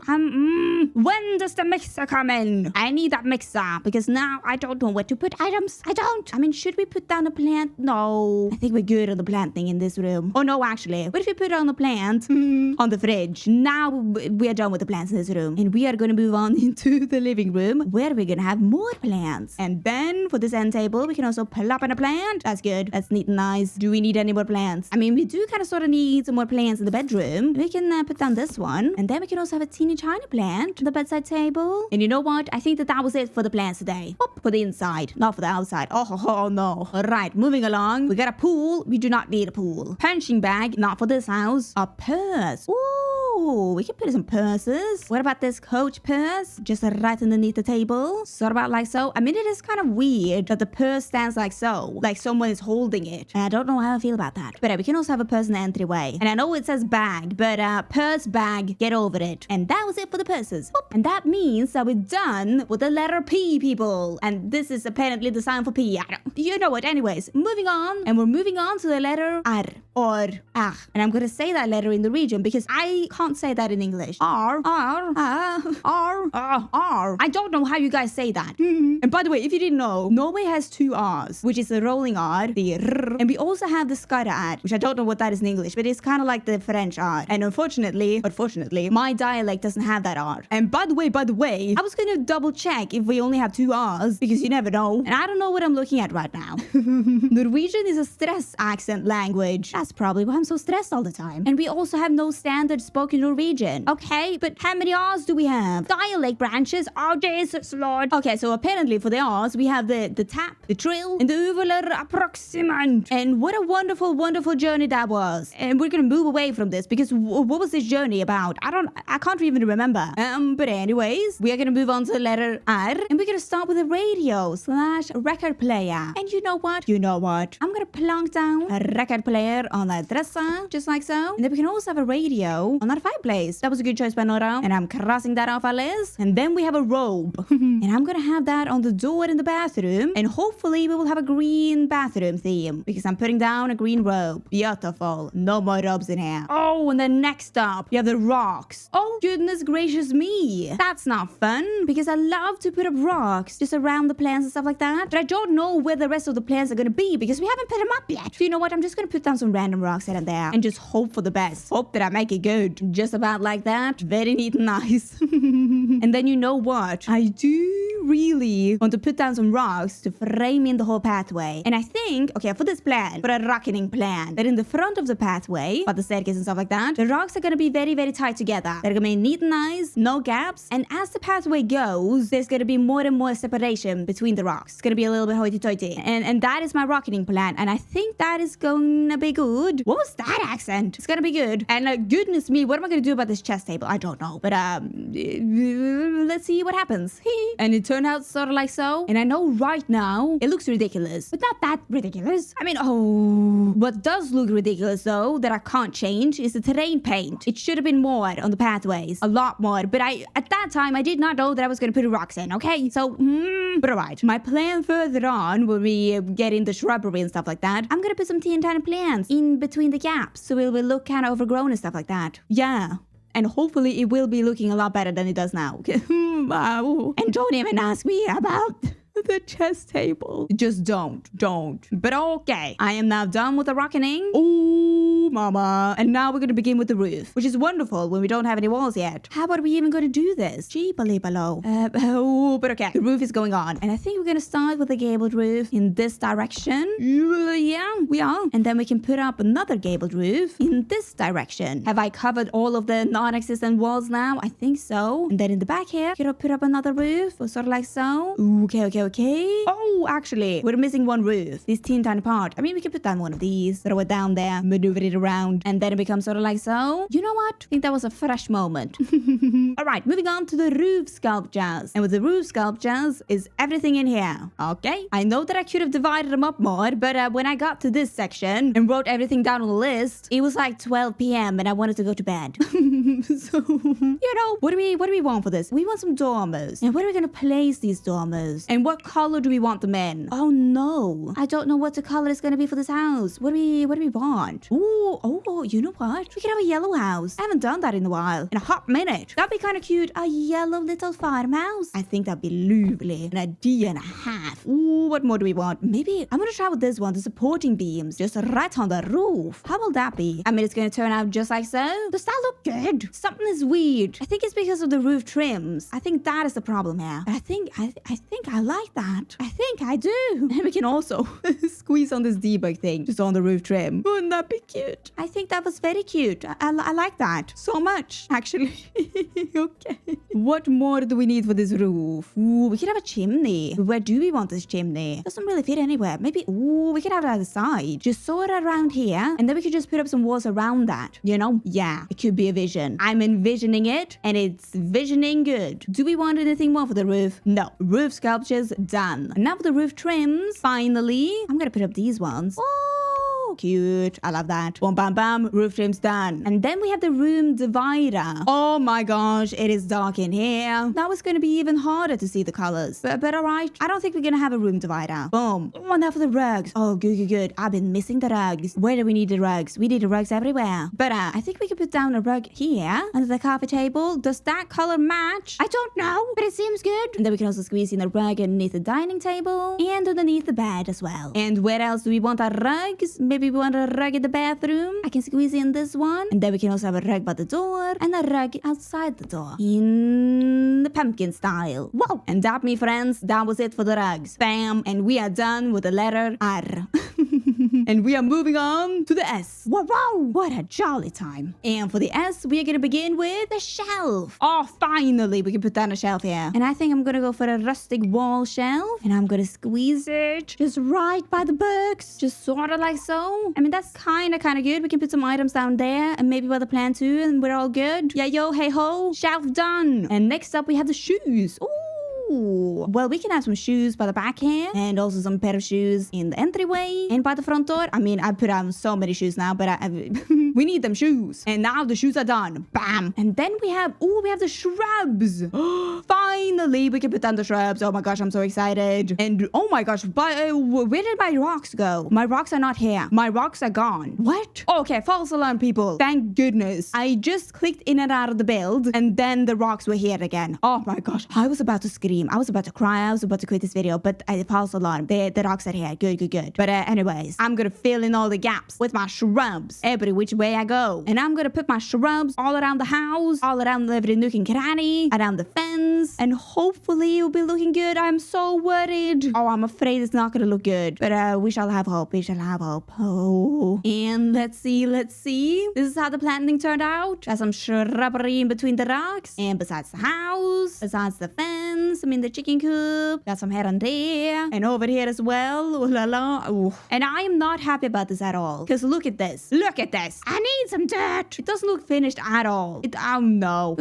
When does the mixer come in? I need that mixer because now I don't know where to put items. I don't. I mean, should we put down a plant? No. I think we're good on the plant thing in this room. Oh no, actually. What if we put on the plant on the fridge? Now we are done with the plants in this room. And we are going to move on into the living room where we're going to have more plants. And then for this end table, we can also plop in a plant. That's good. That's neat and nice. Do we need any more plants? I mean, we do kind of sort of need some more plants in the bedroom. We can put down this one. And then we can also have a teeny tiny plant on the bedside table. And you know what? I think that was it for the plants today. Oop, for the inside, not for the outside. Oh no. All right, moving along. We got a pool. We do not need a pool. Punching bag, not for this house. A purse. Ooh, we can put some purses. What about this Coach purse? Just right underneath the table. Sort about like so. I mean, it is kind of weird that the purse stands like so. Like someone is holding it. And I don't know how I feel about that. But we can also have a purse in the entryway. And I know it says bag, but purse bag, get over it. And that was it for the purses. Boop. And that means that we're done with the letter P, people. And this is apparently the sign for P. You know what? Anyways, moving on. And we're moving on to the letter R or R. And I'm going to say that letter in the region because I can't say that in English. R. I don't know how you guys say that. And by the way, if you didn't know, Norway has two R's, which is the rolling R, the R, and we also have the Skara R, which I don't know what that is in English, but it's kind of like the French R. And unfortunately, my dialect doesn't have that R. And by the way, I was going to double check if we only have two R's, because you never know. And I don't know what I'm looking at right now. Norwegian is a stress accent language. That's probably why I'm so stressed all the time. And we also have no standard spoken Norwegian. Okay, but how many R's do we have? Dialect branches. Oh, Jesus Lord. Okay, so apparently for the R's, we have the tap, the trill, and the uvular approximant. And what a wonderful, wonderful journey that was. And we're gonna move away from this because what was this journey about? I can't even remember. But anyways, we are gonna move on to the letter R, and we're gonna start with a radio/record player. And you know what? I'm gonna plonk down a record player on that dresser, just like so. And then we can also have a radio on that fireplace. That was a good choice by Nora, and I'm crossing that off our list. And then we have a robe. And I'm gonna have that on the door in the bathroom, and hopefully we will have a green bathroom theme because I'm putting down a green robe. Beautiful. No more robes in here. Oh, and then next up, you have the rocks. Oh, goodness gracious me. That's not fun because I love to put up rocks just around the plants and stuff like that. But I don't know where the rest of the plants are gonna be because we haven't put them up yet. So you know what? I'm just gonna put down some random rocks here and there and just hope for the best. Hope that I make it good. Just about like that. Very neat and nice. And then you know what? I do really want to put down some rocks to frame in the whole pathway. And I think, okay, for this plan, for a rocketing plan, that in the front of the pathway, by the staircase and stuff like that, the rocks are gonna be very, very tight together. They're gonna be neat and nice, no gaps. And as the pathway goes, there's gonna be more and more separation between the rocks. It's gonna be a little bit hoity-toity. And that is my rocketing plan. And I think that is gonna be good. What was that accent? It's gonna be good. And goodness me, what am I gonna do about this chess table? I don't know. But let's see what happens. And it turned out sort of like so. And I know right now it looks ridiculous, but not that ridiculous. I mean, what does look ridiculous though that I can't change is the terrain paint. It should have been more on the pathways, a lot more. But at that time I did not know that I was gonna put rocks in. Okay, so but alright. My plan further on when we get in the shrubbery and stuff like that, I'm gonna put some teeny tiny plants in between the gaps so it will look kind of overgrown and stuff like that. Yeah. And hopefully it will be looking a lot better than it does now. Wow. And don't even ask me about the chess table. Just don't. But okay. I am now done with the rocketing. Oh, mama. And now we're going to begin with the roof, which is wonderful when we don't have any walls yet. How about we even going to do this? Cheaply below. But okay. The roof is going on. And I think we're going to start with the gabled roof in this direction. Yeah, we are. And then we can put up another gabled roof in this direction. Have I covered all of the non-existent walls now? I think so. And then in the back here, we're going to put up another roof, or sort of like so. Okay. Oh, actually, we're missing one roof. This teeny tiny part. I mean, we can put down one of these, throw it down there, maneuver it around, and then it becomes sort of like so. You know what? I think that was a fresh moment. All right, moving on to the roof sculptures. And with the roof sculptures is everything in here. Okay, I know that I could have divided them up more, but when I got to this section and wrote everything down on the list, it was like 12 p.m. and I wanted to go to bed. So, you know, what do we want for this? We want some dormers. And where are we gonna place these dormers? And what color do we want them in? Oh no, I don't know what the color is gonna be for this house. What do we want? Oh, you know what? We could have a yellow house. I haven't done that in a while. In a hot minute. That'd be kind of cute. A yellow little farmhouse. I think that'd be lovely. An idea and a half. Ooh, what more do we want? Maybe I'm gonna try with this one, the supporting beams, just right on the roof. How will that be? I mean, it's gonna turn out just like so. Does that look good? Something is weird. I think it's because of the roof trims. I think that is the problem here. But I think I like that. I think I do. And we can also squeeze on this debug thing just on the roof trim. Wouldn't that be cute? I think that was very cute. I like that so much, actually. Okay. What more do we need for this roof? Ooh, we could have a chimney. Where do we want this chimney? Doesn't really fit anywhere. Maybe, we could have it at the side. Just sort of around here. And then we could just put up some walls around that. You know? Yeah, it could be a vision. I'm envisioning it and it's visioning good. Do we want anything more for the roof? No. Roof sculptures done. And now for the roof trims, finally, I'm gonna put up these ones. Oh, cute. I love that. Boom, bam, bam. Roof trims done. And then we have the room divider. Oh my gosh, it is dark in here. Now it's gonna be even harder to see the colors. But alright, I don't think we're gonna have a room divider. Boom. Oh, now for the rugs. Oh, good. I've been missing the rugs. Where do we need the rugs? We need the rugs everywhere. But I think we could put down a rug here under the coffee table. Does that color match? I don't know, but it seems good. And then we can also squeeze in a rug underneath the dining table and underneath the bed as well. And where else do we want our rugs? Maybe we want a rug in the bathroom. I can squeeze in this one. And then we can also have a rug by the door and a rug outside the door in the pumpkin style. Whoa! And that, my friends, that was it for the rugs. Bam! And we are done with the letter R. And we are moving on to the S. Wow, what a jolly time. And for the S, we are going to begin with the shelf. Oh, finally, we can put down a shelf here. And I think I'm going to go for a rustic wall shelf. And I'm going to squeeze it just right by the books. Just sort of like so. I mean, that's kind of good. We can put some items down there and maybe by the plant too. And we're all good. Yeah, yo, hey ho. Shelf done. And next up, we have the shoes. Ooh. Well, we can have some shoes by the back here and also some pair of shoes in the entryway and by the front door. I mean, I put on so many shoes now, but we need them shoes. And now the shoes are done. Bam. And then we have the shrubs. Finally, we can put down the shrubs. Oh my gosh, I'm so excited. And oh my gosh, where did my rocks go? My rocks are not here. My rocks are gone. What? Okay, false alarm, people. Thank goodness. I just clicked in and out of the build and then the rocks were here again. Oh my gosh, I was about to scream. I was about to cry. I was about to quit this video, but I false alarm. The rocks are here. Good. But anyways, I'm gonna fill in all the gaps with my shrubs every which way I go. And I'm gonna put my shrubs all around the house, all around every nook and cranny, around the fence, and hopefully it'll be looking good. I'm so worried. Oh, I'm afraid it's not gonna look good. But we shall have hope. Oh. And let's see. This is how the planting turned out. Got some shrubbery in between the rocks. And besides the house, besides the fence, I mean the chicken coop, got some here and there, and over here as well. Ooh la la. Ooh. And I am not happy about this at all. Because look at this. I need some dirt. It doesn't look finished at all. Oh no.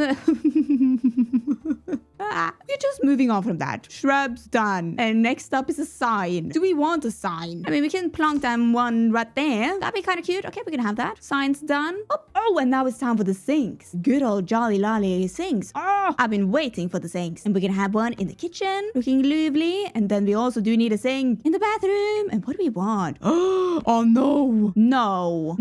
We're just moving on from that. Shrubs done. And next up is a sign. Do we want a sign? I mean, we can plonk down one right there. That'd be kind of cute. Okay, we can have that. Sign's done. Oh, and now it's time for the sinks. Good old jolly lolly sinks. Oh, I've been waiting for the sinks. And we're gonna have one in the kitchen, looking lovely. And then we also do need a sink in the bathroom. And what do we want? Oh no.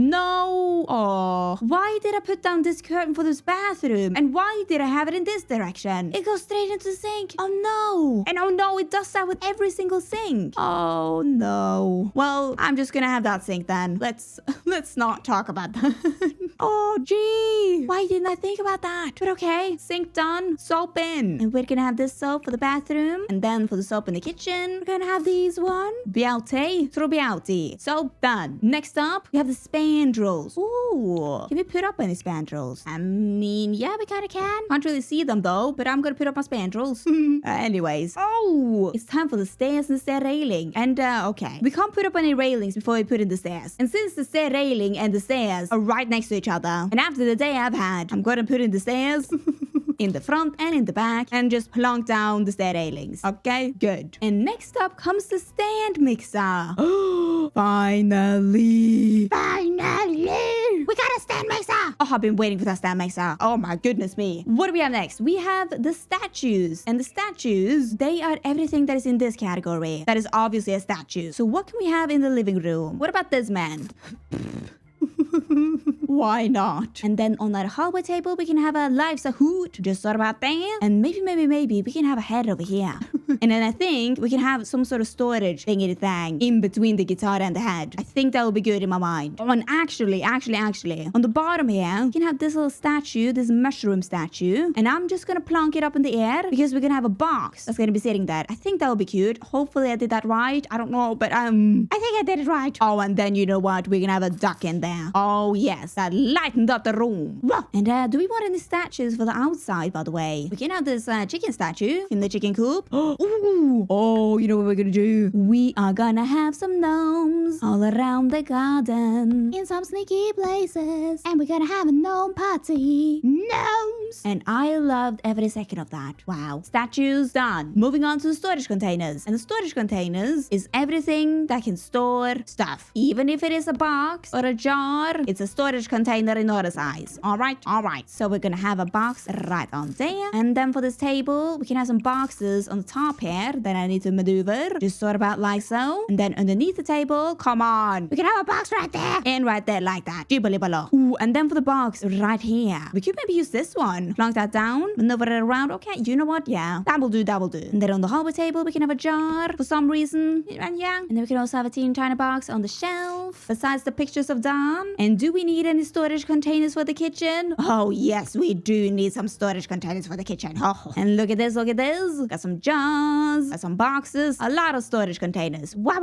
Oh, why did I put down this curtain for this bathroom? And why did I have it in this direction? It goes straight into the sink. Oh no. And oh no, it does that with every single sink. Oh no. Well, I'm just gonna have that sink then. Let's not talk about that. Oh gee, why didn't I think about that? But okay, sink done, soap in. And we're gonna have this soap for the bathroom. And then for the soap in the kitchen, we're gonna have these one. Beauty, through beauty. Soap done. Next up, we have the spandrels. Ooh, can we put up any spandrels? I mean, yeah, we kinda can. Can't really see them though, but I'm gonna put up my spandrels. Anyways. Oh, it's time for the stairs and the stair railing. And okay, we can't put up any railings before we put in the stairs. And since the stair railing and the stairs are right next to each other, and after the day I've had, I'm gonna put in the stairs in the front and in the back and just plonk down the stair railings. Okay, good. And next up comes the stand mixer. Finally, we got a stand mixer. Oh, I've been waiting for that stand mixer. Oh my goodness me. What do we have next? We have the statues. And the statues, they are everything that is in this category. That is obviously a statue. So what can we have in the living room? What about this man? Why not? And then on that hallway table, we can have a Lovestruck, just sort of about there. And maybe we can have a head over here. And then I think we can have some sort of storage thingy thing in between the guitar and the head. I think that will be good in my mind. Oh, and actually, on the bottom here, we can have this little statue, this mushroom statue. And I'm just gonna plonk it up in the air because we're gonna have a box that's gonna be sitting there. I think that will be cute. Hopefully I did that right. I don't know, but I think I did it right. Oh, and then you know what? We're gonna have a duck in there. Oh, yes. That lightened up the room. And do we want any statues for the outside, by the way? We can have this chicken statue in the chicken coop. Ooh. Oh, you know what we're gonna do? We are gonna have some gnomes all around the garden in some sneaky places. And we're gonna have a gnome party. Gnomes! And I loved every second of that. Wow. Statues done. Moving on to the storage containers. And the storage containers is everything that can store stuff. Even if it is a box or a jar, it's a storage container in Nora's eyes. Alright. So we're gonna have a box right on there. And then for this table, we can have some boxes on the top here that I need to maneuver. Just sort about like so. And then underneath the table, come on. We can have a box right there. And right there like that. Ooh, and then for the box right here, we could maybe use this one. Plonk that down, maneuver it around. Okay, you know what? Yeah, that will do. And then on the hallway table, we can have a jar for some reason. And yeah. And then we can also have a teeny tiny box on the shelf. Besides the pictures of Dawn. And do we need any storage containers for the kitchen? Oh, yes, we do need some storage containers for the kitchen. Oh. And look at this. Got some jars, got some boxes, a lot of storage containers. Wow.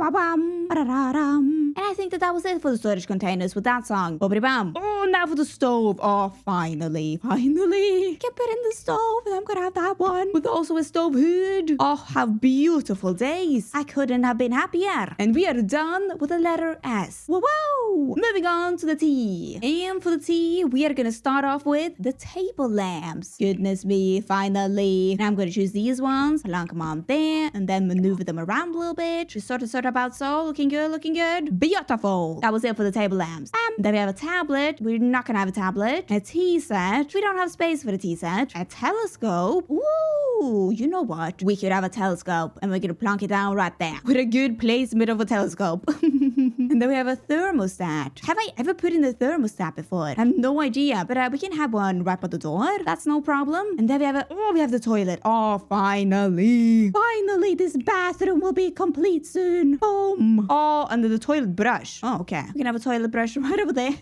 And I think that was it for the storage containers with that song. Bobbity bam. Oh, now for the stove. Oh, finally. Finally. Can put in the stove and I'm gonna have that one with also a stove hood. Oh, how beautiful days. I couldn't have been happier. And we are done with the letter S. Whoa, whoa. Moving on to the T. And for the T, we are gonna start off with the table lamps. Goodness me, finally. And I'm gonna choose these ones. Plonk them on there and then maneuver them around a little bit. Just sort of about so. Looking good, looking good. Beautiful. That was it for the table lamps. Then we have a tablet. We're not gonna have a tablet. A tea set. We don't have space for the tea set. A telescope. Ooh, you know what? We could have a telescope and we're gonna plonk it down right there with a good placement of a telescope. And then we have a thermostat. Have I ever put in the thermostat before? I have no idea, but we can have one right by the door. That's no problem. And then we have the toilet. Oh, finally. Finally, this bathroom will be complete soon. Boom. Oh, and then the toilet brush. Oh, okay. We can have a toilet brush right over there.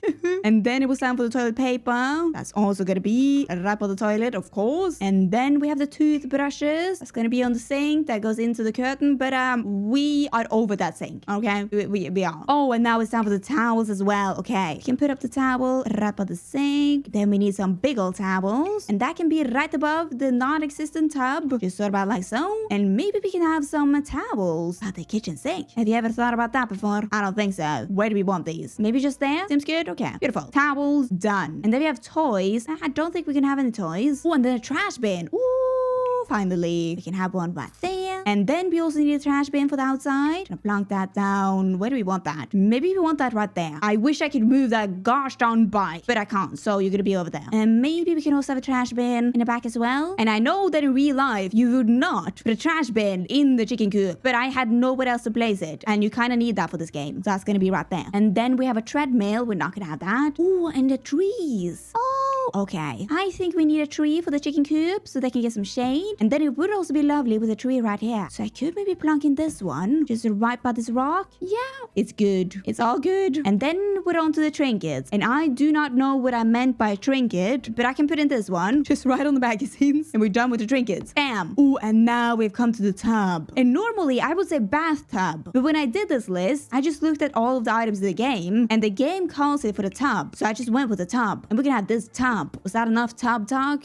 And then it was time for the toilet paper. That's also gonna be right by the toilet, of course. And then we have the toothbrushes. That's gonna be on the sink. That goes into the curtain. But we are over that sink. Okay? We are. Oh, and now it's time for the towels as well. Okay. You can put up the towel right by the sink. Then we need some big old towels. And that can be right above the non-existent tub. Just sort of like so. And maybe we can have some towels at the kitchen sink. Have you ever thought about that before? I don't think so. Where do we want these? Maybe just there? Seems good? Okay. Beautiful. Towels, done. And then we have toys. I don't think we can have any toys. Oh, and then a trash bin. Ooh, finally. We can have one right there. And then we also need a trash bin for the outside. Gonna plonk that down. Where do we want that? Maybe we want that right there. I wish I could move that gosh darn bike, but I can't. So you're gonna be over there. And maybe we can also have a trash bin in the back as well. And I know that in real life, you would not put a trash bin in the chicken coop, but I had nowhere else to place it. And you kind of need that for this game. So that's gonna be right there. And then we have a treadmill. We're not gonna have that. Ooh, and the trees. Oh, okay. I think we need a tree for the chicken coop so they can get some shade. And then it would also be lovely with a tree right here. So I could maybe plonk in this one, just right by this rock. Yeah, it's good. It's all good. And then we're on to the trinkets. And I do not know what I meant by trinket, but I can put in this one, just right on the magazines. And we're done with the trinkets. Bam. Ooh, and now we've come to the tub. And normally I would say bathtub. But when I did this list, I just looked at all of the items in the game, and the game calls it for the tub. So I just went with the tub. And we're gonna have this tub. Was that enough tub talk?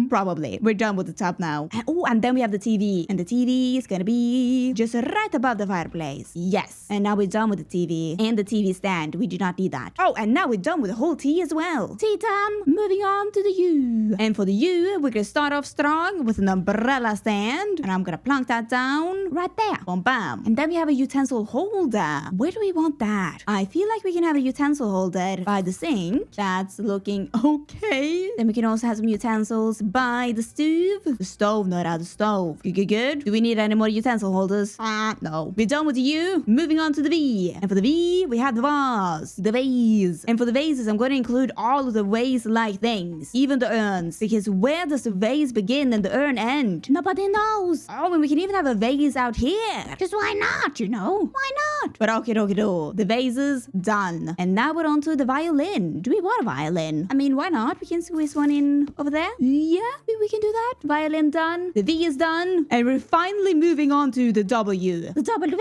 Probably. We're done with the tub now. Oh, and then we have the TV. And the TV is gonna be just right above the fireplace. Yes. And now we're done with the TV. And the TV stand. We do not need that. Oh, and now we're done with the whole T as well. Tea time. Moving on to the U. And for the U, we're gonna start off strong with an umbrella stand. And I'm gonna plonk that down right there. Boom, bam. And then we have a utensil holder. Where do we want that? I feel like we can have a utensil holder by the sink. That's looking okay. Then we can also have some utensils by the stove. The stove, Nora, the stove. Good. Do we need any more utensil holders? No. We're done with the U. Moving on to the V. And for the V, we have the vase. The vase. And for the vases, I'm going to include all of the vase-like things. Even the urns. Because where does the vase begin and the urn end? Nobody knows. Oh, and we can even have a vase out here. Just why not, you know? Why not? But okay. The vases, done. And now we're on to the violin. Do we want a violin? I mean, why not? We can squeeze one in over there. Yeah, we can do that. Violin done. The V is done. And we're finally moving on to the W. The W.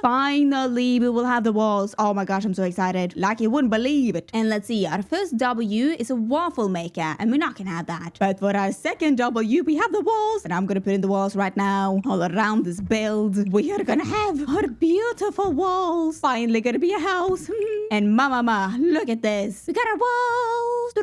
Finally, we will have the walls. Oh my gosh, I'm so excited. Like you wouldn't believe it. And let's see, our first W is a waffle maker. And we're not gonna have that. But for our second W, we have the walls. And I'm gonna put in the walls right now. All around this build. We are gonna have our beautiful walls. Finally gonna be a house. And mama, look at this. We got our walls.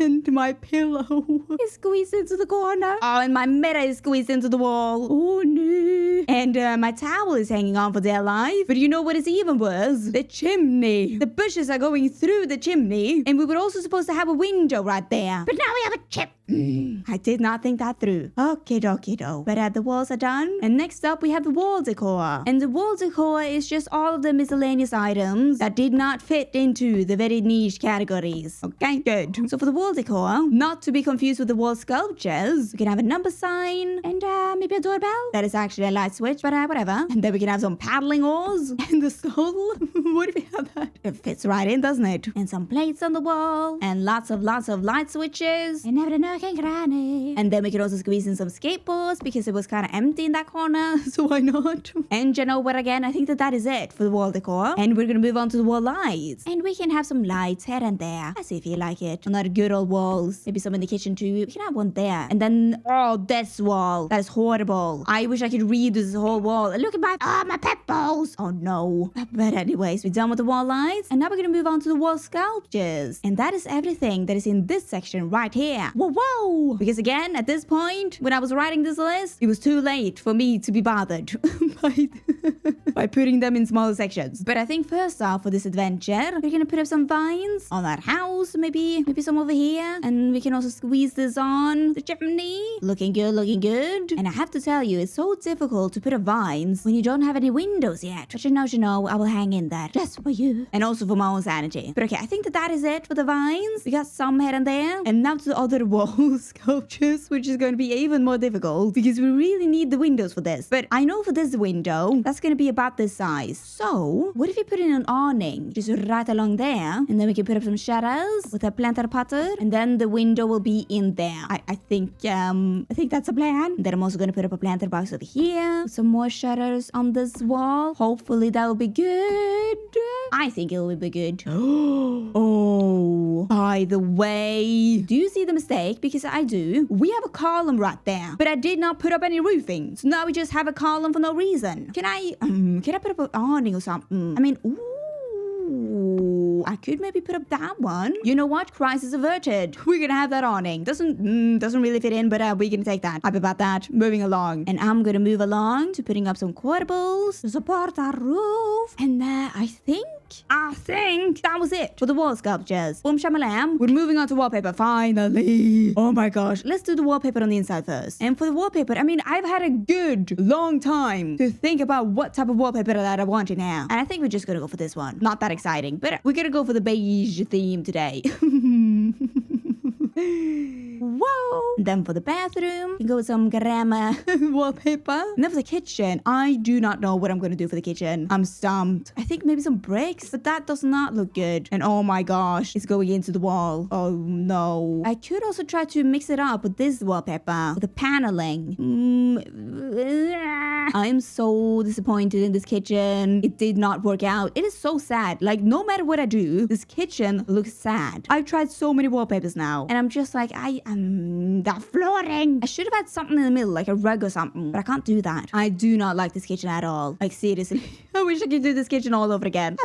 And my pillow is squeezed into the corner. Oh, and my mirror is squeezed into the wall. Oh no. And my towel is hanging on for dear life. But you know what is even worse? The chimney. The bushes are going through the chimney. And we were also supposed to have a window right there. But now we have a chip. I did not think that through. Okay, dokie do. But the walls are done. And next up, we have the wall decor. And the wall decor is just all of the miscellaneous items that did not fit into the very niche categories. Okay, good. So for the wall decor, not to be confused with the wall sculptures, we can have a number sign and maybe a doorbell. That is actually a light switch, but whatever. And then we can have some paddling oars and the skull. What if we have that? It fits right in, doesn't it? And some plates on the wall and lots of light switches. And never know. Nook and Granny. And then we could also squeeze in some skateboards because it was kind of empty in that corner. So why not? And you know what, again, I think that is it for the wall decor. And we're gonna move on to the wall lights. And we can have some lights here and there as if you like it. On our good old walls. Maybe some in the kitchen too. We can have one there. And then, oh, this wall. That is horrible. I wish I could redo this whole wall. Look at my pet balls. Oh no. But anyways, we're done with the wall lights. And now we're gonna move on to the wall sculptures. And that is everything that is in this section right here. Whoa. Because again, at this point, when I was writing this list, it was too late for me to be bothered by putting them in smaller sections. But I think first off, for this adventure, we're gonna put up some vines on our house, maybe some over here. And we can also squeeze this on the chimney. Looking good, looking good. And I have to tell you, it's so difficult to put up vines when you don't have any windows yet. But you know, I will hang in there just for you. And also for my own sanity. But okay, I think that is it for the vines. We got some here and there. And now to the other wall sculptures, which is going to be even more difficult because we really need the windows for this. But I know for this window, that's going to be about this size. So what if we put in an awning just right along there, and then we can put up some shutters with a planter potter, and then the window will be in there. I think that's a plan. Then I'm also going to put up a planter box over here, some more shutters on this wall. Hopefully that will be good. I think it will be good. Oh, by the way, do you see the mistake? Because I do. We have a column right there, but I did not put up any roofing. So now we just have a column for no reason. Can I put up an awning or something? I mean, ooh, I could maybe put up that one. You know what? Crisis averted. We're gonna have that awning. Doesn't really fit in, but we can take that. Happy about that. Moving along. And I'm gonna move along to putting up some quadrables to support our roof. And I think that was it for the wall sculptures. Boom shamalam. We're moving on to wallpaper, finally. Oh my gosh. Let's do the wallpaper on the inside first. And for the wallpaper, I mean, I've had a good long time to think about what type of wallpaper that I want in here. And I think we're just gonna go for this one. Not that exciting, but we're gonna go for the beige theme today. Whoa. And then for the bathroom, you can go with some grandma wallpaper. And then for the kitchen, I do not know what I'm going to do for the kitchen. I'm stumped. I think maybe some bricks, but that does not look good. And oh my gosh, it's going into the wall. Oh no. I could also try to mix it up with this wallpaper, with the paneling. I'm so disappointed in this kitchen. It did not work out. It is so sad. Like, no matter what I do, this kitchen looks sad. I've tried so many wallpapers now, and I'm just like, that flooring. I should have had something in the middle, like a rug or something, but I can't do that. I do not like this kitchen at all. Like, seriously. I wish I could do this kitchen all over again.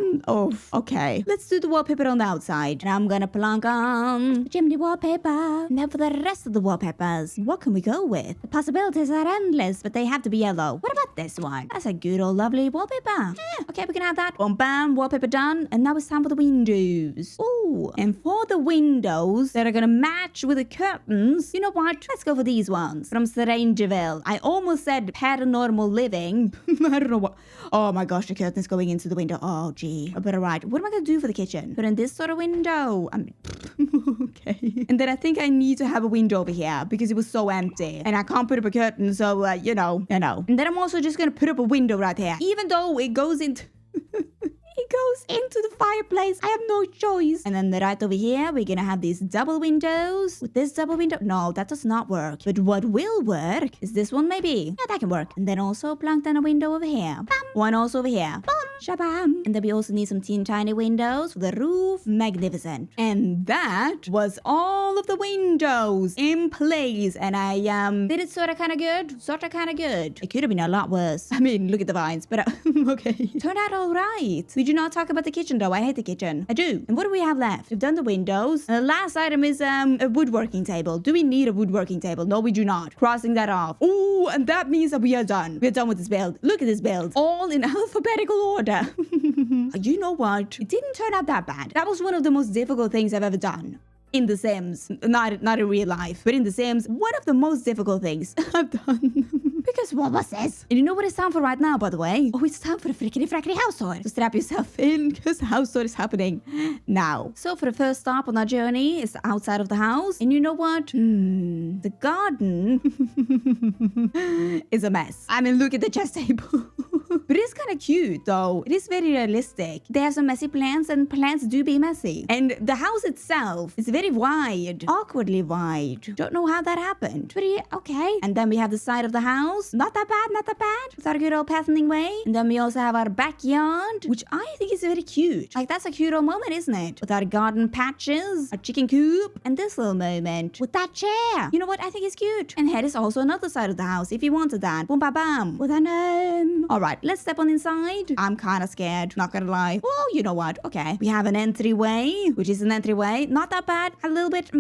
Okay. Let's do the wallpaper on the outside. And I'm gonna plonk on the chimney wallpaper. Now for the rest of the wallpapers, what can we go with? The possibilities are endless, but they have to be yellow. What about this one? That's a good old lovely wallpaper. Okay, we can have that. Boom, bam, wallpaper done. And now it's time for the windows. Ooh. And for the windows that are gonna match with the curtains, you know what? Let's go for these ones from Strangeville. I almost said paranormal living. I don't know what. Oh my gosh, the curtain's going into the window. Oh gee. But alright, what am I gonna do for the kitchen? Put in this sort of window. Okay. And then I think I need to have a window over here because it was so empty. And I can't put up a curtain, so you know. And then I'm also just gonna put up a window right here. Even though it goes into it goes into the fireplace. I have no choice. And then right over here, we're gonna have these double windows. With this double window, no, that does not work. But what will work is this one maybe. Yeah, that can work. And then also plunk down a window over here. Bam. One also over here. Boom. Shabam. And then we also need some tiny windows for the roof. Magnificent. And that was all of the windows in place. And I did it sort of kind of good. Sort of kind of good. It could have been a lot worse. I mean, look at the vines. But okay. Turned out all right. We do not talk about the kitchen though. I hate the kitchen. I do. And what do we have left? We've done the windows. And the last item is a woodworking table. Do we need a woodworking table? No, we do not. Crossing that off. Ooh, and that means that we are done. We are done with this build. Look at this build. All in alphabetical order. You know what? It didn't turn out that bad. That was one of the most difficult things I've ever done. In The Sims. Not in real life, but in The Sims, one of the most difficult things I've done. Because what was this? And you know what it's time for right now, by the way? Oh, it's time for the frickety house tour. So strap yourself in, because the house tour is happening now. So for the first stop on our journey is outside of the house. And you know what? The garden is a mess. I mean, look at the chess table. But it is kind of cute though. It is very realistic. They have some messy plants and plants do be messy. And the house itself is very wide, awkwardly wide. Don't know how that happened. But yeah, okay. And then we have the side of the house. Not that bad, not that bad. It's our good old pathing way. And then we also have our backyard, which I think is very cute. Like that's a cute old moment, isn't it? With our garden patches, our chicken coop, and this little moment with that chair. You know what? I think it's cute. And here is also another side of the house if you wanted that. Boom, ba, bam. With a name. All right, let's step on inside. I'm kind of scared, not gonna lie. Oh, you know what? Okay. We have an entryway, which is an entryway. Not that bad. A little bit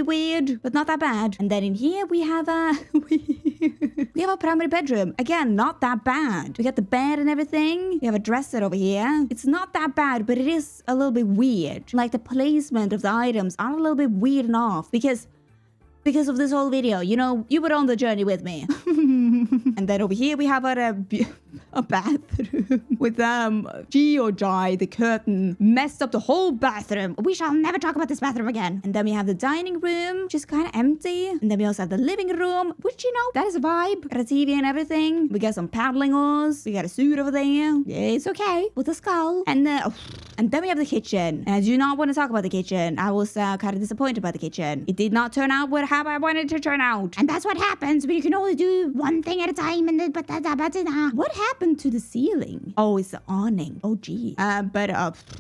weird, but not that bad. And then in here we have a we have a primary bedroom. Again, not that bad. We got the bed and everything. We have a dresser over here. It's not that bad, but it is a little bit weird. Like the placement of the items are a little bit weird and off because of this whole video. You know, you were on the journey with me. And then over here we have a bathroom with GShade, the curtain messed up the whole bathroom. We shall never talk about this bathroom again. And then we have the dining room, just kind of empty. And then we also have the living room, which, you know, that is a vibe. Got a TV and everything. We got some paddling oars. We got a suit over there. Yeah, it's okay. With a skull. And then we have the kitchen. And I do not want to talk about the kitchen. I was kind of disappointed about the kitchen. It did not turn out how I wanted it to turn out. And that's what happens when you can only do one thing at a time. What happened to the ceiling? Oh, it's the awning. Oh, gee. But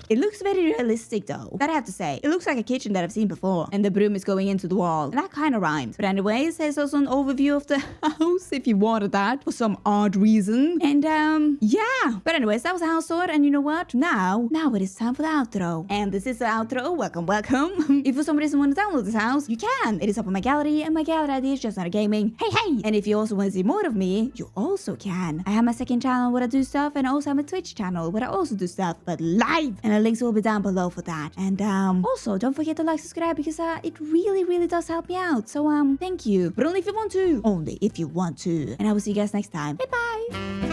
it looks very realistic though. That I have to say. It looks like a kitchen that I've seen before. And the broom is going into the wall. And that kind of rhymes. But anyways, there's also an overview of the house if you wanted that for some odd reason. And yeah. But anyways, that was the house tour. And you know what? Now it is time for the outro. And this is the outro. Welcome, welcome. If for some reason you want to download this house, you can. It is up on my gallery. And my gallery ID is JustNoraGaming. Hey. And if you also want to see more of me, you also can. I have my second channel where I do stuff, and also have a Twitch channel where I also do stuff, but live. And the links will be down below for that. And also don't forget to like, subscribe, because it really does help me out. So thank you. But only if you want to. Only if you want to. And I will see you guys next time. Bye.